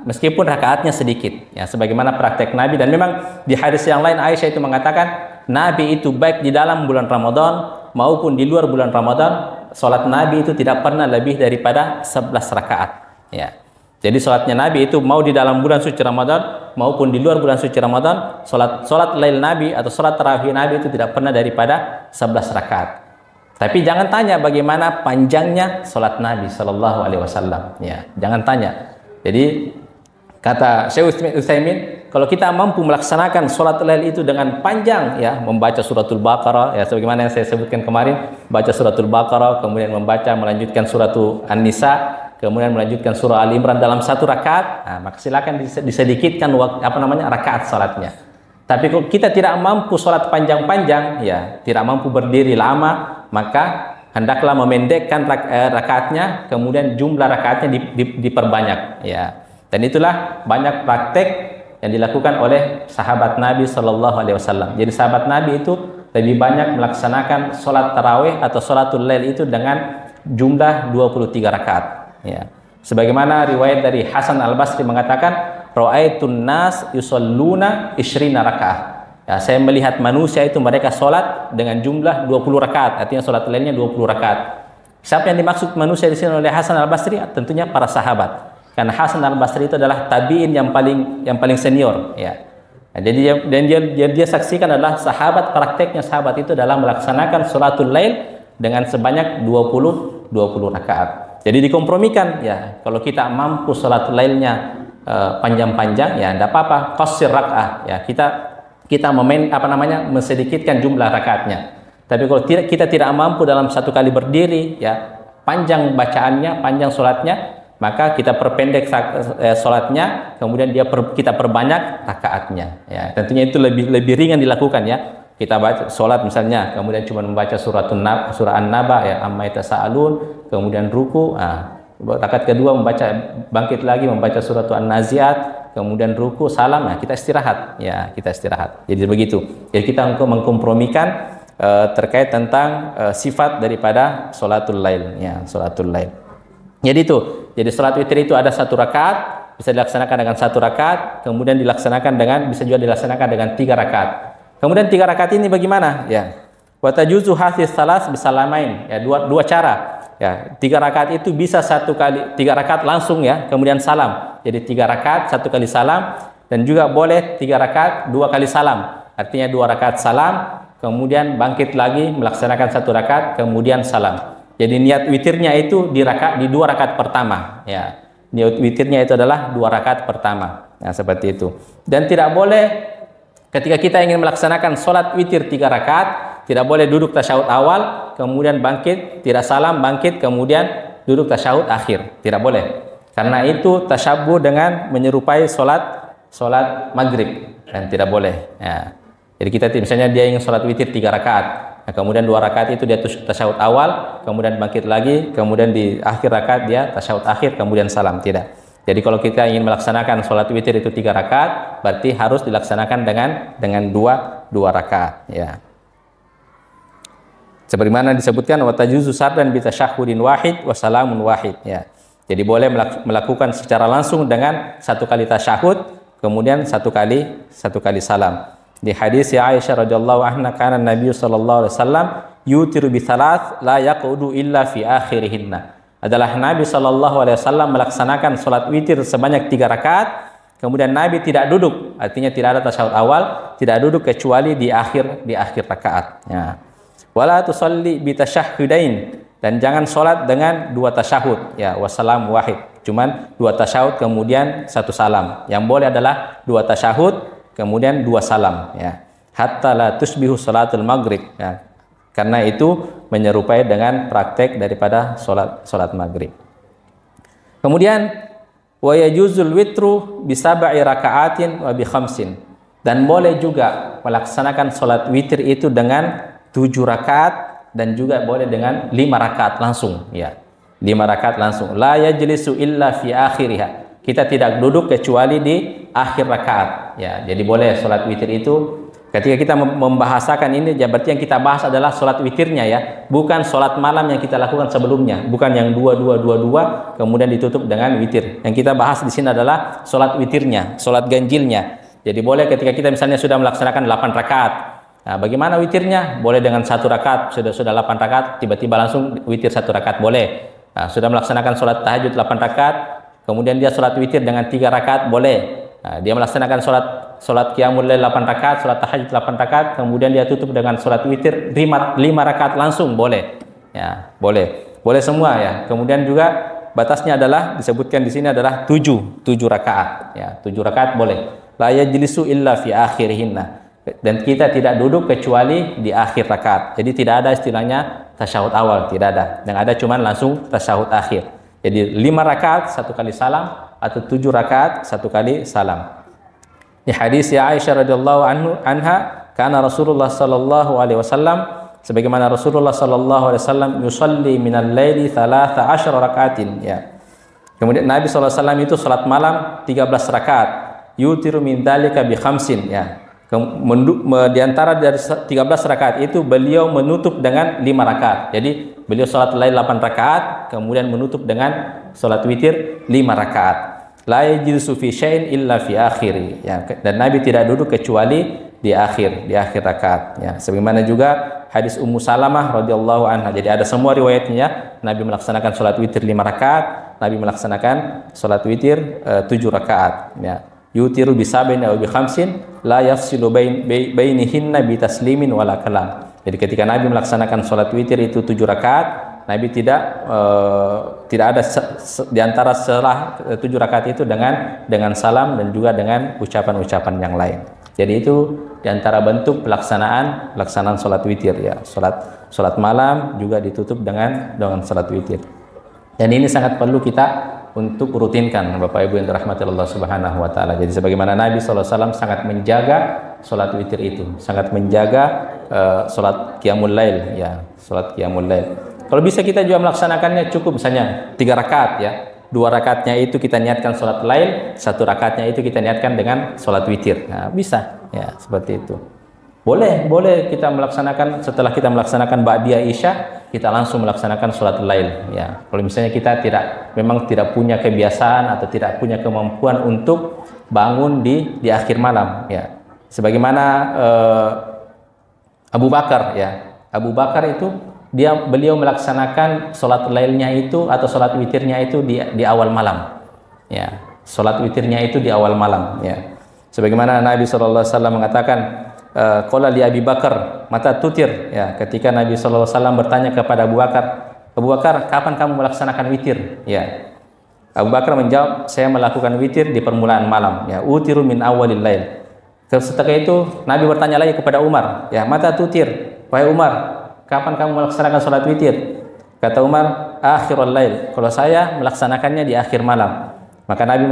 meskipun rakaatnya sedikit, ya, sebagaimana praktek Nabi. Dan memang di hadis yang lain Aisyah itu mengatakan Nabi itu baik di dalam bulan Ramadan maupun di luar bulan Ramadan, sholat Nabi itu tidak pernah lebih daripada 11 rakaat, ya. Jadi sholatnya Nabi itu mau di dalam bulan suci Ramadan maupun di luar bulan suci Ramadan, sholat lail Nabi atau sholat tarawih Nabi itu tidak pernah daripada 11 rakaat. Tapi jangan tanya bagaimana panjangnya sholat Nabi Shallallahu Alaihi Wasallam, ya. Jangan tanya. Jadi kata Syekh Utsaimin, kalau kita mampu melaksanakan sholat lail itu dengan panjang, ya, membaca suratul Baqarah, ya, sebagaimana yang saya sebutkan kemarin, baca suratul Baqarah, kemudian melanjutkan suratul An-Nisa, kemudian melanjutkan surah Al-Imran dalam 1 rakaat, maka silakan disedikitkan rakaat salatnya. Tapi kalau kita tidak mampu salat panjang-panjang, ya, tidak mampu berdiri lama, maka hendaklah memendekkan rakaatnya, kemudian jumlah rakaatnya diperbanyak, ya. Dan itulah banyak praktek yang dilakukan oleh sahabat Nabi Shallallahu Alaihi Wasallam. Jadi sahabat Nabi itu lebih banyak melaksanakan sholat tarawih atau sholatul lail itu dengan jumlah 23 rakaat. Ya. Sebagaimana riwayat dari Hasan Al-Basri mengatakan, ra'aitun nas yusalluna 20 rakaat. Ya, saya melihat manusia itu mereka sholat dengan jumlah 20 rakaat, artinya sholat lainnya 20 rakaat. Siapa yang dimaksud manusia di sini oleh Hasan Al-Basri? Tentunya para sahabat. Karena Hasan Al-Basri itu adalah tabi'in yang paling senior, ya. Nah, jadi dia saksikan adalah prakteknya sahabat itu dalam melaksanakan sholatul lail dengan sebanyak 20 rakaat. Jadi dikompromikan, ya. Kalau kita mampu sholat lailnya panjang-panjang, ya tidak apa-apa, qasir rak'ah, ya. Kita mesedikitkan jumlah rakaatnya. Tapi kalau kita tidak mampu dalam 1 kali berdiri, ya, panjang bacaannya, panjang sholatnya, maka kita perpendek sholatnya, kemudian kita perbanyak rakaatnya, ya. Tentunya itu lebih ringan dilakukan, ya. kita baca sholat misalnya, kemudian cuma membaca surah An-Naba ya, amma yatasaalun, kemudian ruku, rakaat kedua bangkit lagi membaca surah An-Naziat, kemudian ruku, salam, kita istirahat ya, kita istirahat. Jadi begitu. Jadi kita mengkompromikan terkait tentang sifat daripada sholatul lail ya, sholatul lail. Jadi itu. Jadi sholat witir itu ada 1 rakaat, bisa dilaksanakan dengan 1 rakaat, kemudian bisa juga dilaksanakan dengan 3 rakaat. Kemudian 3 rakaat ini bagaimana? Ya. Wa tajuzu hadhihi salas bisalamain. Ya, dua cara. Ya, 3 rakaat itu bisa 3 rakaat langsung ya, kemudian salam. Jadi 3 rakaat 1 kali salam, dan juga boleh 3 rakaat 2 kali salam. Artinya 2 rakaat salam, kemudian bangkit lagi melaksanakan 1 rakaat, kemudian salam. Jadi niat witirnya itu di 2 rakaat pertama ya. Niat witirnya itu adalah 2 rakaat pertama. Nah, seperti itu. Dan tidak boleh ketika kita ingin melaksanakan sholat witir 3 rakaat, tidak boleh duduk tasyahud awal, kemudian bangkit, tidak salam, bangkit, kemudian duduk tasyahud akhir. Tidak boleh. Karena itu tasyabbuh dengan menyerupai sholat maghrib. Dan tidak boleh. Ya. Jadi kita misalnya dia ingin sholat witir 3 rakaat. Nah, kemudian 2 rakaat itu dia tasyahud awal, kemudian bangkit lagi, kemudian di akhir rakaat dia tasyahud akhir, kemudian salam. Tidak. Jadi kalau kita ingin melaksanakan sholat witir itu 3 rakaat, berarti harus dilaksanakan dengan 2 rakaat. Ya. Sebagaimana disebutkan wa tajuzu sardan bi tasyahhudin wahid wa salamun wahid. Ya. Jadi boleh melakukan secara langsung dengan 1 kali tasyahud, kemudian 1 kali salam. Di hadis Aisyah radhiyallahu anha, kana Nabi sallallahu alaihi wasallam yutiru bi thalath la yaqudu illa fi akhirihinna. Adalah Nabi sallallahu alaihi wasallam melaksanakan salat witir sebanyak 3 rakaat, kemudian Nabi tidak duduk, artinya tidak ada tasyahud awal, tidak duduk kecuali di akhir rakaat. Ya. Wala tusalli bi tasyahhudain, dan jangan salat dengan 2 tasyahud ya, wassalam wahid. Cuman 2 tasyahud kemudian 1 salam. Yang boleh adalah 2 tasyahud kemudian 2 salam ya. Hatta la tusbihu salatul maghrib ya. Karena itu menyerupai dengan praktek daripada salat maghrib. Kemudian wa yajuzul witru bi 7 raka'atin wa bi 5. Dan boleh juga melaksanakan salat witir itu dengan 7 rakaat dan juga boleh dengan 5 rakaat langsung ya. 5 rakaat langsung. La yajlisu illa fi akhiriha. Kita tidak duduk kecuali di akhir rakaat ya. Jadi boleh salat witir itu ketika kita membahasakan ini, ya berarti yang kita bahas adalah sholat witirnya ya, bukan sholat malam yang kita lakukan sebelumnya, bukan yang 2 kemudian ditutup dengan witir. Yang kita bahas di sini adalah sholat witirnya, sholat ganjilnya. Jadi boleh ketika kita misalnya sudah melaksanakan 8 rakaat. Nah, bagaimana witirnya? Boleh dengan 1 rakaat, sudah 8 rakaat, tiba-tiba langsung witir 1 rakaat boleh. Nah, sudah melaksanakan sholat tahajud 8 rakaat, kemudian dia sholat witir dengan 3 rakaat boleh. Nah, dia melaksanakan sholat qiyamul lail 8 rakaat, sholat tahajud 8 rakaat, kemudian dia tutup dengan sholat witir 5 rakaat langsung boleh. Ya, boleh. Boleh semua ya. Kemudian juga batasnya adalah disebutkan di sini adalah 7 rakaat. Ya, 7 rakaat boleh. La yajlisu illa fi akhirihinna. Dan kita tidak duduk kecuali di akhir rakaat. Jadi tidak ada istilahnya tasyahud awal, tidak ada. Yang ada cuman langsung tasyahud akhir. Jadi 5 rakaat 1 kali salam, atau 7 rakaat 1 kali salam. Di hadis Aisyah radhiyallahu anha, kana Rasulullah sallallahu alaihi wasallam, sebagaimana Rasulullah sallallahu alaihi wasallam yusalli minal laili 13 rakaatin ya. Kemudian Nabi sallallahu alaihi wasallam itu salat malam 13 rakaat. Yutiru min dzalika bi 5 ya. Di antara dari 13 rakaat itu beliau menutup dengan 5 rakaat. Jadi beliau salat lail 8 rakaat, kemudian menutup dengan salat witir 5 rakaat. La yajlisu fi syai'in illa fi akhiri ya. Dan Nabi tidak duduk kecuali di akhir rakaat ya. Sebagaimana juga hadis Ummu Salamah radhiyallahu anha. Jadi ada semua riwayatnya, Nabi melaksanakan salat witir 5 rakaat, Nabi melaksanakan salat witir 7 rakaat ya. Yutiru bi 7 aw bi 5 la yafsilu bainihinna bi taslimin wala kalam. Jadi ketika Nabi melaksanakan salat witir itu 7 rakaat, Nabi tidak ada di antara setelah 7 rakaat itu dengan salam dan juga dengan ucapan-ucapan yang lain. Jadi itu di antara bentuk pelaksanaan salat witir ya. Salat malam juga ditutup dengan salat witir. Dan ini sangat perlu kita untuk rutinkan Bapak Ibu yang dirahmati Allah Subhanahu wa taala. Jadi sebagaimana Nabi SAW sangat menjaga salat witir itu, sangat menjaga salat qiyamul lail ya, salat qiyamul lail. Kalau bisa kita juga melaksanakannya cukup misalnya 3 rakaat ya. 2 rakaatnya itu kita niatkan salat lail, 1 rakaatnya itu kita niatkan dengan salat witir. Nah, bisa ya seperti itu. Boleh kita melaksanakan setelah kita melaksanakan ba'diyah isya, kita langsung melaksanakan salat lail ya. Kalau misalnya kita memang tidak punya kebiasaan atau tidak punya kemampuan untuk bangun di akhir malam ya. Sebagaimana Abu Bakar ya. Abu Bakar itu beliau melaksanakan salat lailnya itu atau salat witirnya itu di awal malam ya. Salat witirnya itu di awal malam ya. Sebagaimana Nabi SAW mengatakan, qala li Abi Bakar mata tutir ya, ketika Nabi SAW bertanya kepada Abu Bakar, kapan kamu melaksanakan witir ya. Abu Bakar menjawab, saya melakukan witir di permulaan malam ya, utiru min awalil lail. Setelah itu Nabi bertanya lagi kepada Umar ya, mata tutir, wahai Umar, kapan kamu melaksanakan salat witir? Kata Umar, akhirul lail, kalau saya melaksanakannya di akhir malam. Maka Nabi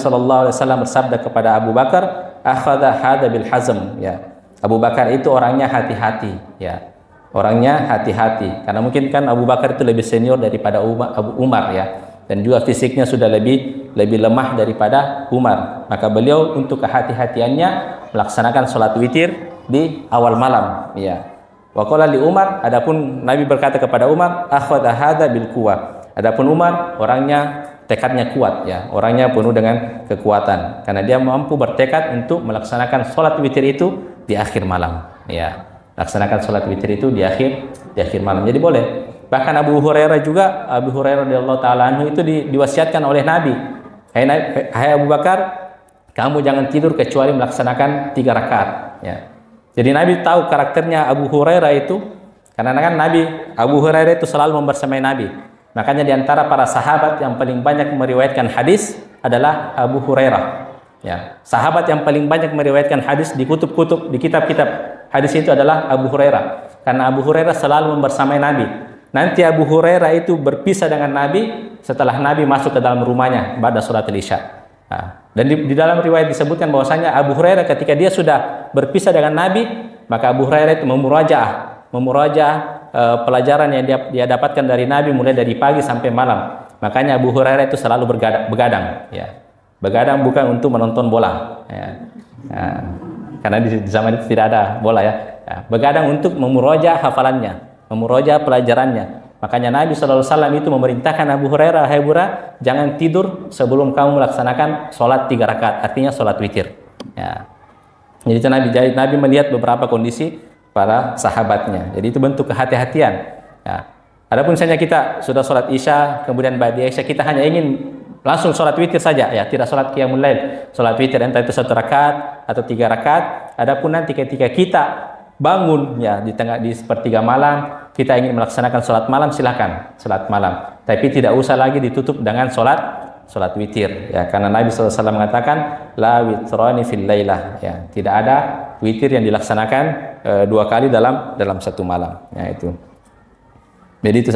SAW bersabda kepada Abu Bakar, akhadha hada bil hazm ya. Abu Bakar itu orangnya hati-hati ya. Orangnya hati-hati karena mungkin kan Abu Bakar itu lebih senior daripada Abu Umar ya, dan juga fisiknya sudah lebih lemah daripada Umar. Maka beliau untuk kehati-hatiannya melaksanakan salat witir di awal malam ya. Wa qala li Umar, adapun Nabi berkata kepada Umar, akhadha hada bil quwwah. Adapun Umar orangnya tekadnya kuat ya, orangnya penuh dengan kekuatan karena dia mampu bertekad untuk melaksanakan salat witir itu di akhir malam ya. Laksanakan salat witir itu di akhir malam. Jadi boleh. Bahkan Abu Hurairah radhiyallahu taala anhu itu diwasiatkan oleh Nabi, hai Abu Bakar, kamu jangan tidur kecuali melaksanakan 3 rakaat ya. Jadi Nabi tahu karakternya Abu Hurairah itu, karena kan Abu Hurairah itu selalu membersamai Nabi. Makanya di antara para sahabat yang paling banyak meriwayatkan hadis adalah Abu Hurairah. Ya, sahabat yang paling banyak meriwayatkan hadis di kitab-kitab hadis itu adalah Abu Hurairah. Karena Abu Hurairah selalu membersamai Nabi. Nanti Abu Hurairah itu berpisah dengan Nabi setelah Nabi masuk ke dalam rumahnya pada salat Isya. Nah, dan di dalam riwayat disebutkan bahwasanya Abu Hurairah ketika dia sudah berpisah dengan Nabi, maka Abu Hurairah itu memurajaah pelajaran yang dia dapatkan dari Nabi mulai dari pagi sampai malam. Makanya Abu Hurairah itu selalu begadang ya. Begadang bukan untuk menonton bola ya. Nah, karena di zaman itu tidak ada bola ya. Begadang untuk memurajaah hafalannya, memurajaah pelajarannya. Makanya Nabi SAW itu memerintahkan Abu Hurairah, hai Hurairah, jangan tidur sebelum kamu melaksanakan sholat 3 rakaat, artinya sholat witir ya. Jadi Nabi melihat beberapa kondisi para sahabatnya. Jadi itu bentuk kehati-hatian ya. Adapun misalnya kita sudah sholat isya, kemudian ba'da isya kita hanya ingin langsung sholat witir saja ya, tidak sholat qiyamul lail, sholat witir entah itu 1 rakaat atau 3 rakaat. Adapun nanti ketika kita bangun ya di sepertiga malam, kita ingin melaksanakan sholat malam, silakan sholat malam, tapi tidak usah lagi ditutup dengan sholat witir ya, karena Nabi SAW mengatakan la witrani fil lailah ya, tidak ada witir yang dilaksanakan 2 kali dalam satu malam ya itu. Jadi itu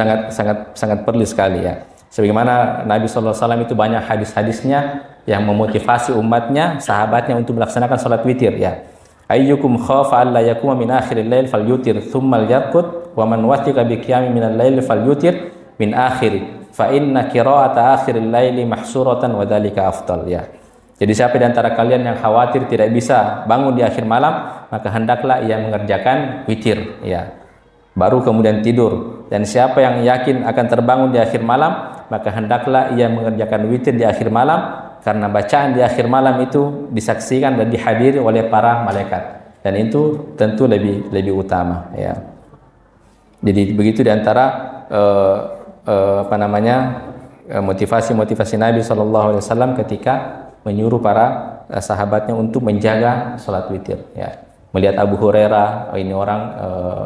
sangat perlu sekali ya. Sebagaimana Nabi SAW itu banyak hadis-hadisnya yang memotivasi umatnya, sahabatnya untuk melaksanakan sholat witir ya. Ayyukum khafa alla yakuma min akhiril lail falyutir thumma yarqud wa man wathiqa bi qiyami minal lail falyutir min akhiri fa inna qira'ata akhiril laili mahsuratan wa dzalika afdal ya. Jadi siapa di antara kalian yang khawatir tidak bisa bangun di akhir malam, maka hendaklah ia mengerjakan witir ya, baru kemudian tidur. Dan siapa yang yakin akan terbangun di akhir malam, maka hendaklah ia mengerjakan witir di akhir malam, karena bacaan di akhir malam itu disaksikan dan dihadiri oleh para malaikat, dan itu tentu lebih utama ya. Jadi begitu di antara motivasi Nabi SAW ketika menyuruh para sahabatnya untuk menjaga sholat witir ya. Melihat Abu Hurairah, ini orang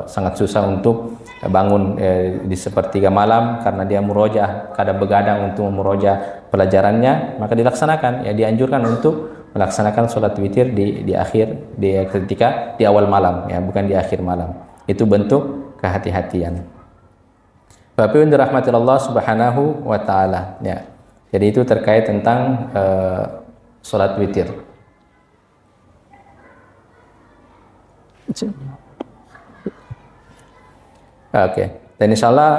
sangat susah untuk bangun di sepertiga malam karena dia murojaah, kadang begadang untuk memurojaah pelajarannya, maka dilaksanakan ya, dianjurkan untuk melaksanakan sholat witir ketika di awal malam ya, bukan di akhir malam. Itu bentuk kehati-hatian. Bapak Ibu dirahmati Allah Subhanahu wa taala ya. Jadi itu terkait tentang sholat witir. Oke. Dan insya Allah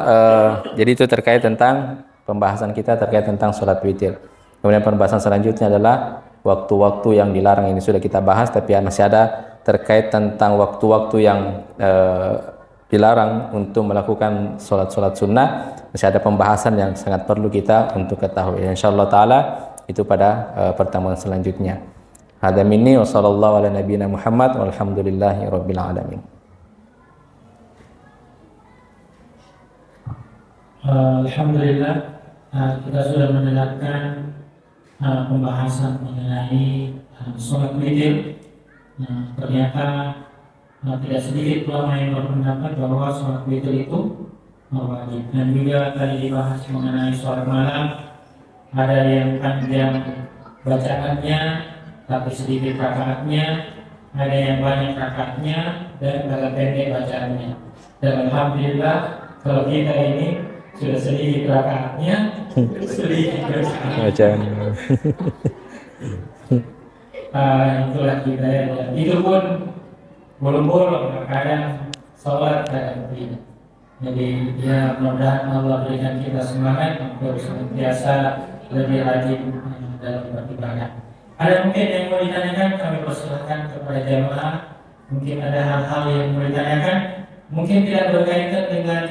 jadi itu terkait tentang pembahasan kita terkait tentang sholat witir. Kemudian pembahasan selanjutnya adalah waktu-waktu yang dilarang. Ini sudah kita bahas, tapi masih ada terkait tentang waktu-waktu yang dilarang untuk melakukan sholat-sholat sunnah. Masih ada pembahasan yang sangat perlu kita untuk ketahui. Insyaallah taala itu pada pertemuan selanjutnya. Hadza minni wa sallallahu ala nabiyyina Muhammad walhamdulillahi rabbil alamin. Alhamdulillah, kita sudah mendengarkan pembahasan mengenai sholat witir. Ternyata tidak sedikit ulama yang berpendapat bahwa sholat witir itu wajib. Dan juga tadi dibahas mengenai sholat malam, ada yang panjang bacaannya tapi sedikit rakaatnya, ada yang banyak rakaatnya dan agak pendek bacaannya. Dan alhamdulillah kalau kita ini sudah sedikit rakaatnya, sedikit bacaannya. Itulah kita ya. Itu pun bolong-bolong, kadang sholat, kadang tidak. Jadi ya mudah-mudahan Allah berikan kita semangat untuk senantiasa lebih rajin dalam beribadah. Ada mungkin yang mau ditanyakan, kami persilakan kepada jamaah. Mungkin ada hal-hal yang mau ditanyakan, mungkin tidak berkaitan dengan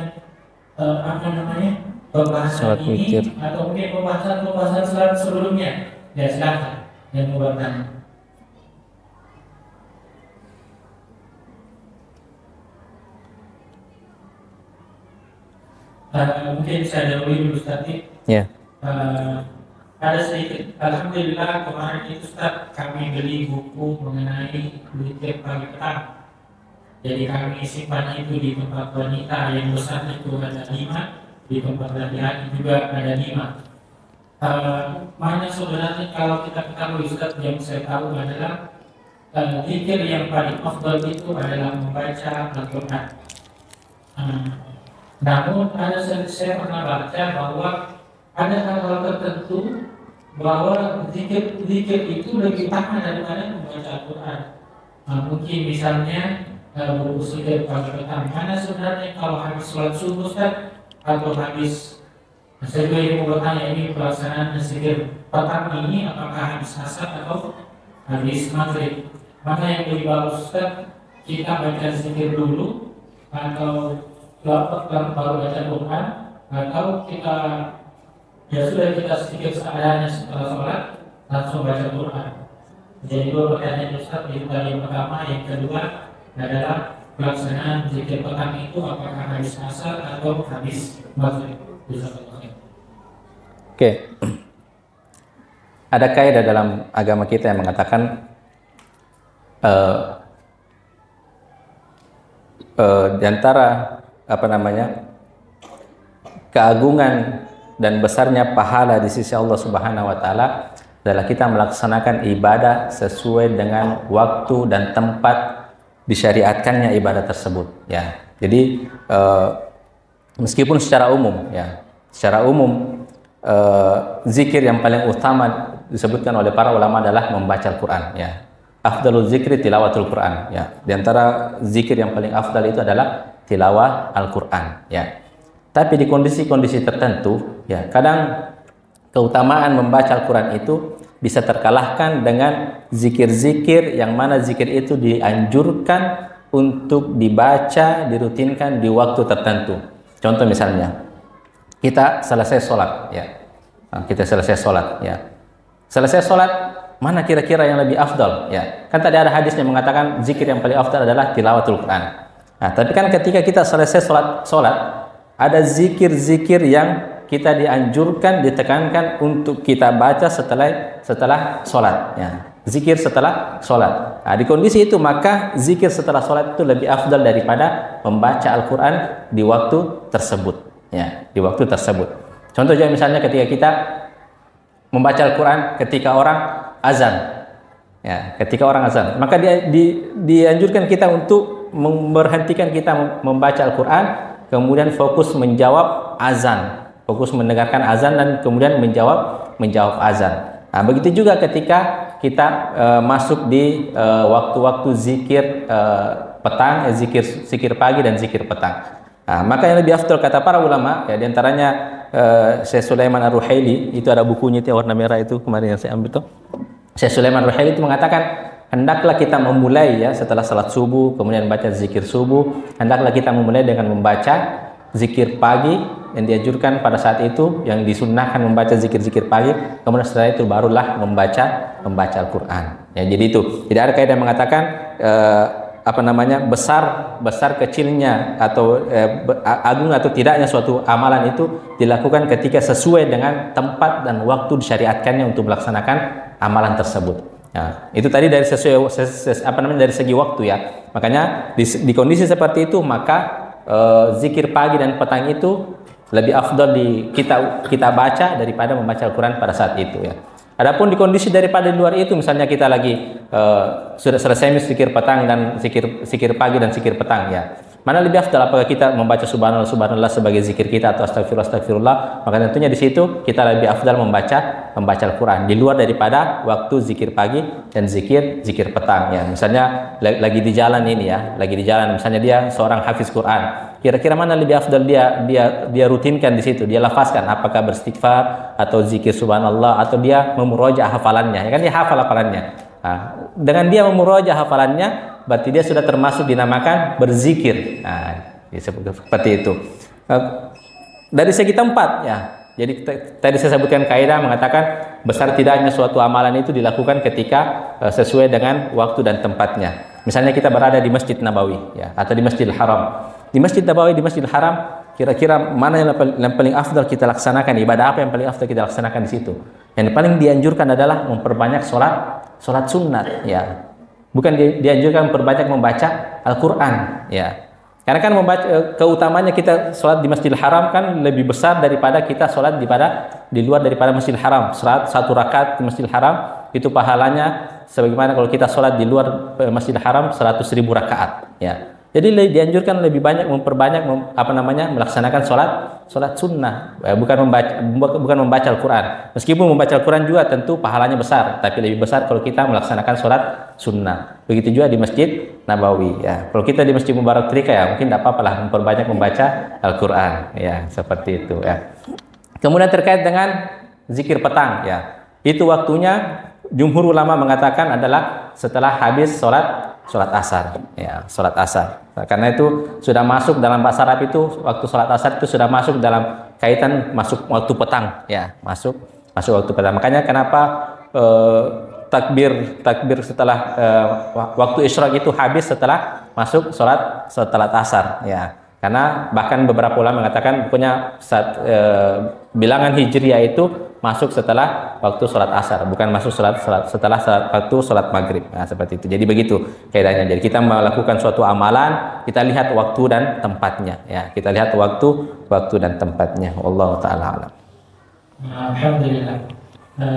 pembahasan ini atau mungkin pembahasan sebelumnya. Ya silakan yang mau bertanya. Mungkin saya dahului dulu Ustaz. Ya. Ada sedikit, alhamdulillah kemarin itu Ustaz kami beli buku mengenai witir pagi petang. Jadi kami simpan itu di tempat wanita yang besar itu ada 5, di tempat laki-laki juga ada 5. Mana sebenarnya kalau kita ketahui Ustaz, yang saya tahu adalah zikir yang paling afdal itu adalah membaca Al-Quran. Namun ada saya pernah baca bahwa ada hal-hal tertentu bahwa zikir itu lebih tahan daripada membaca Al-Quran. Mungkin misalnya berusaha pagi petang. Mana sebenarnya kalau habis sholat subuh Ustaz atau habis, saya juga ingin bertanya, ini pelaksanaan zikir petang ini apakah habis asar atau habis maghrib? Mana yang lebih bagus Ustaz? Kita baca zikir dulu atau baru baca Quran, atau kita ya sudah kita zikir seadanya setelah sholat langsung baca Quran? Jadi dua pertanyaan Ustaz, itu tadi yang pertama. Yang kedua adalah pelaksanaan zikir petang itu apakah habis asar atau habis maghrib? Oke. Ada kaidah dalam agama kita yang mengatakan di antara keagungan dan besarnya pahala di sisi Allah Subhanahu wa taala adalah kita melaksanakan ibadah sesuai dengan waktu dan tempat disyariatkannya ibadah tersebut, ya. Jadi meskipun secara umum zikir yang paling utama disebutkan oleh para ulama adalah membaca Al-Quran, ya. Afdalul zikri tilawatul Quran, ya. Di antara zikir yang paling afdal itu adalah tilawah Al-Quran, ya. Tapi di kondisi-kondisi tertentu, ya, kadang keutamaan membaca Al-Quran itu bisa terkalahkan dengan zikir-zikir yang mana zikir itu dianjurkan untuk dibaca, dirutinkan di waktu tertentu. Contoh misalnya, kita selesai sholat, ya. Selesai sholat, mana kira-kira yang lebih afdal, ya? Kan tadi ada hadis yang mengatakan zikir yang paling afdal adalah tilawatul Quran. Nah, tapi kan ketika kita selesai sholat, ada zikir-zikir yang kita dianjurkan, ditekankan untuk kita baca setelah sholat, ya. Zikir setelah sholat. Nah, di kondisi itu maka zikir setelah sholat itu lebih afdal daripada membaca Al-Quran di waktu tersebut, ya, di waktu tersebut. Contohnya misalnya ketika kita membaca Al-Quran ketika orang azan, ya, maka dianjurkan kita untuk memberhentikan kita membaca Al-Quran, kemudian fokus menjawab azan. fokus mendengarkan azan dan kemudian menjawab azan. Nah, begitu juga ketika kita masuk di waktu-waktu zikir petang, zikir pagi dan zikir petang. Nah, maka yang lebih afdal kata para ulama, ya diantaranya Syekh Sulaiman Ar-Ruhaili, itu ada bukunya itu warna merah itu kemarin yang saya ambil tuh. Syekh Sulaiman Ar-Ruhaili itu mengatakan, hendaklah kita memulai ya setelah salat subuh, kemudian baca zikir subuh, hendaklah kita memulai dengan membaca zikir pagi yang dianjurkan pada saat itu, yang disunnahkan membaca zikir-zikir pagi, kemudian setelah itu barulah membaca Al-Quran. Ya, jadi itu tidak ada kaidah mengatakan besar kecilnya atau agung atau tidaknya suatu amalan itu dilakukan ketika sesuai dengan tempat dan waktu disyariatkannya untuk melaksanakan amalan tersebut. Ya, itu tadi dari dari segi waktu ya. Makanya di kondisi seperti itu maka zikir pagi dan petang itu lebih afdal kita baca daripada membaca Al-Quran pada saat itu ya. Adapun di kondisi daripada di luar itu, misalnya kita lagi sudah selesai zikir petang dan zikir pagi dan zikir petang ya. Mana lebih afdal, apakah kita membaca subhanallah subhanallah sebagai zikir kita atau astagfirullah astagfirullah? Maka tentunya di situ kita lebih afdal membaca Al-Quran di luar daripada waktu zikir pagi dan zikir petang ya. Misalnya lagi di jalan ini ya, lagi di jalan misalnya dia seorang hafiz Quran. Kira-kira mana lebih afdal dia rutinkan di situ, dia lafazkan, apakah beristighfar atau zikir subhanallah atau dia memurojaah hafalannya, ya kan dia hafal hafalannya. Nah, dengan dia memurojaah hafalannya berarti dia sudah termasuk dinamakan berzikir. Nah, seperti itu. Dari segi tempat ya. Jadi tadi saya sebutkan kaidah mengatakan besar tidaknya suatu amalan itu dilakukan ketika sesuai dengan waktu dan tempatnya. Misalnya kita berada di Masjid Nabawi ya, atau di Masjidil Haram. Di Masjid Nabawi, di Masjidil Haram, kira-kira mana yang paling afdal kita laksanakan, ibadah apa yang paling afdal kita laksanakan di situ? Yang paling dianjurkan adalah memperbanyak sholat sunat ya. Bukan dianjurkan memperbanyak membaca Al-Quran ya. Karena kan keutamanya kita sholat di Masjidil Haram kan lebih besar daripada kita sholat di luar daripada Masjidil Haram. Satu rakaat di Masjidil Haram itu pahalanya sebagaimana kalau kita sholat di luar Masjidil Haram 100.000 rakaat ya. Jadi dianjurkan lebih banyak melaksanakan sholat sunnah, bukan membaca Al-Quran. Meskipun membaca Al-Quran juga tentu pahalanya besar, tapi lebih besar kalau kita melaksanakan sholat sunnah. Begitu juga di Masjid Nabawi ya. Kalau kita di Masjid Mubarak Trika ya mungkin tidak apa-apa lah memperbanyak membaca Al-Quran ya, seperti itu ya. Kemudian terkait dengan zikir petang ya, itu waktunya jumhur ulama mengatakan adalah setelah habis sholat asar ya, sholat asar. Karena itu sudah masuk dalam bahasa Arab itu waktu sholat asar itu sudah masuk dalam kaitan masuk waktu petang ya, masuk waktu petang. Makanya kenapa takbir setelah waktu isyraq itu habis setelah masuk sholat asar ya. Karena bahkan beberapa ulama mengatakan pokoknya bilangan hijriah itu masuk setelah waktu sholat asar, bukan masuk setelah waktu sholat maghrib. Nah, seperti itu. Jadi begitu kaidahnya. Jadi kita melakukan suatu amalan, kita lihat waktu dan tempatnya. Ya, kita lihat waktu dan tempatnya. Wallahu taala alam. Alhamdulillah.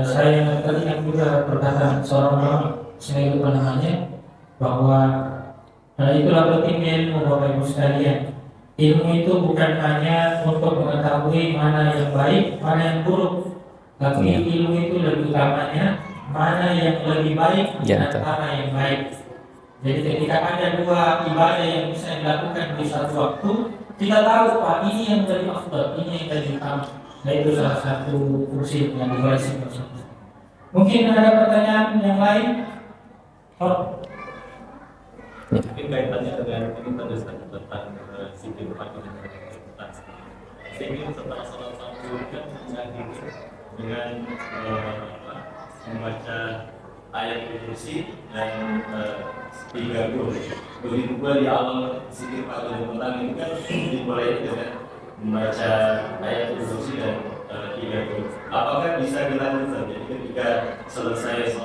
Saya teringat juga perkataan seorang ulama, saya lupa namanya, bahwa itulah pentingnya ilmu Bapak Ibu sekalian. Ilmu itu bukan hanya untuk mengetahui mana yang baik, mana yang buruk, tapi ilmu itu lebih utamanya mana yang lebih baik di antara yang baik. Jadi ketika ada dua ibadah yang bisa dilakukan di satu waktu, kita tahu Pak ini yang lebih afdal, ini yang lebih utama. Nah itu salah satu kursi yang dibahas bersama. Mungkin ada pertanyaan yang lain? Mungkin kaitannya dengan ini tentang zikir pagi dan petang. Zikir setelah salat subuh kan dengan membaca ayat kursi dan 30. Begitu pula di awal zikir pagi dan petang ini kan dimulai dengan membaca ayat kursi dan 30. Apakah bisa dilanjutkan? Jadi ketika selesai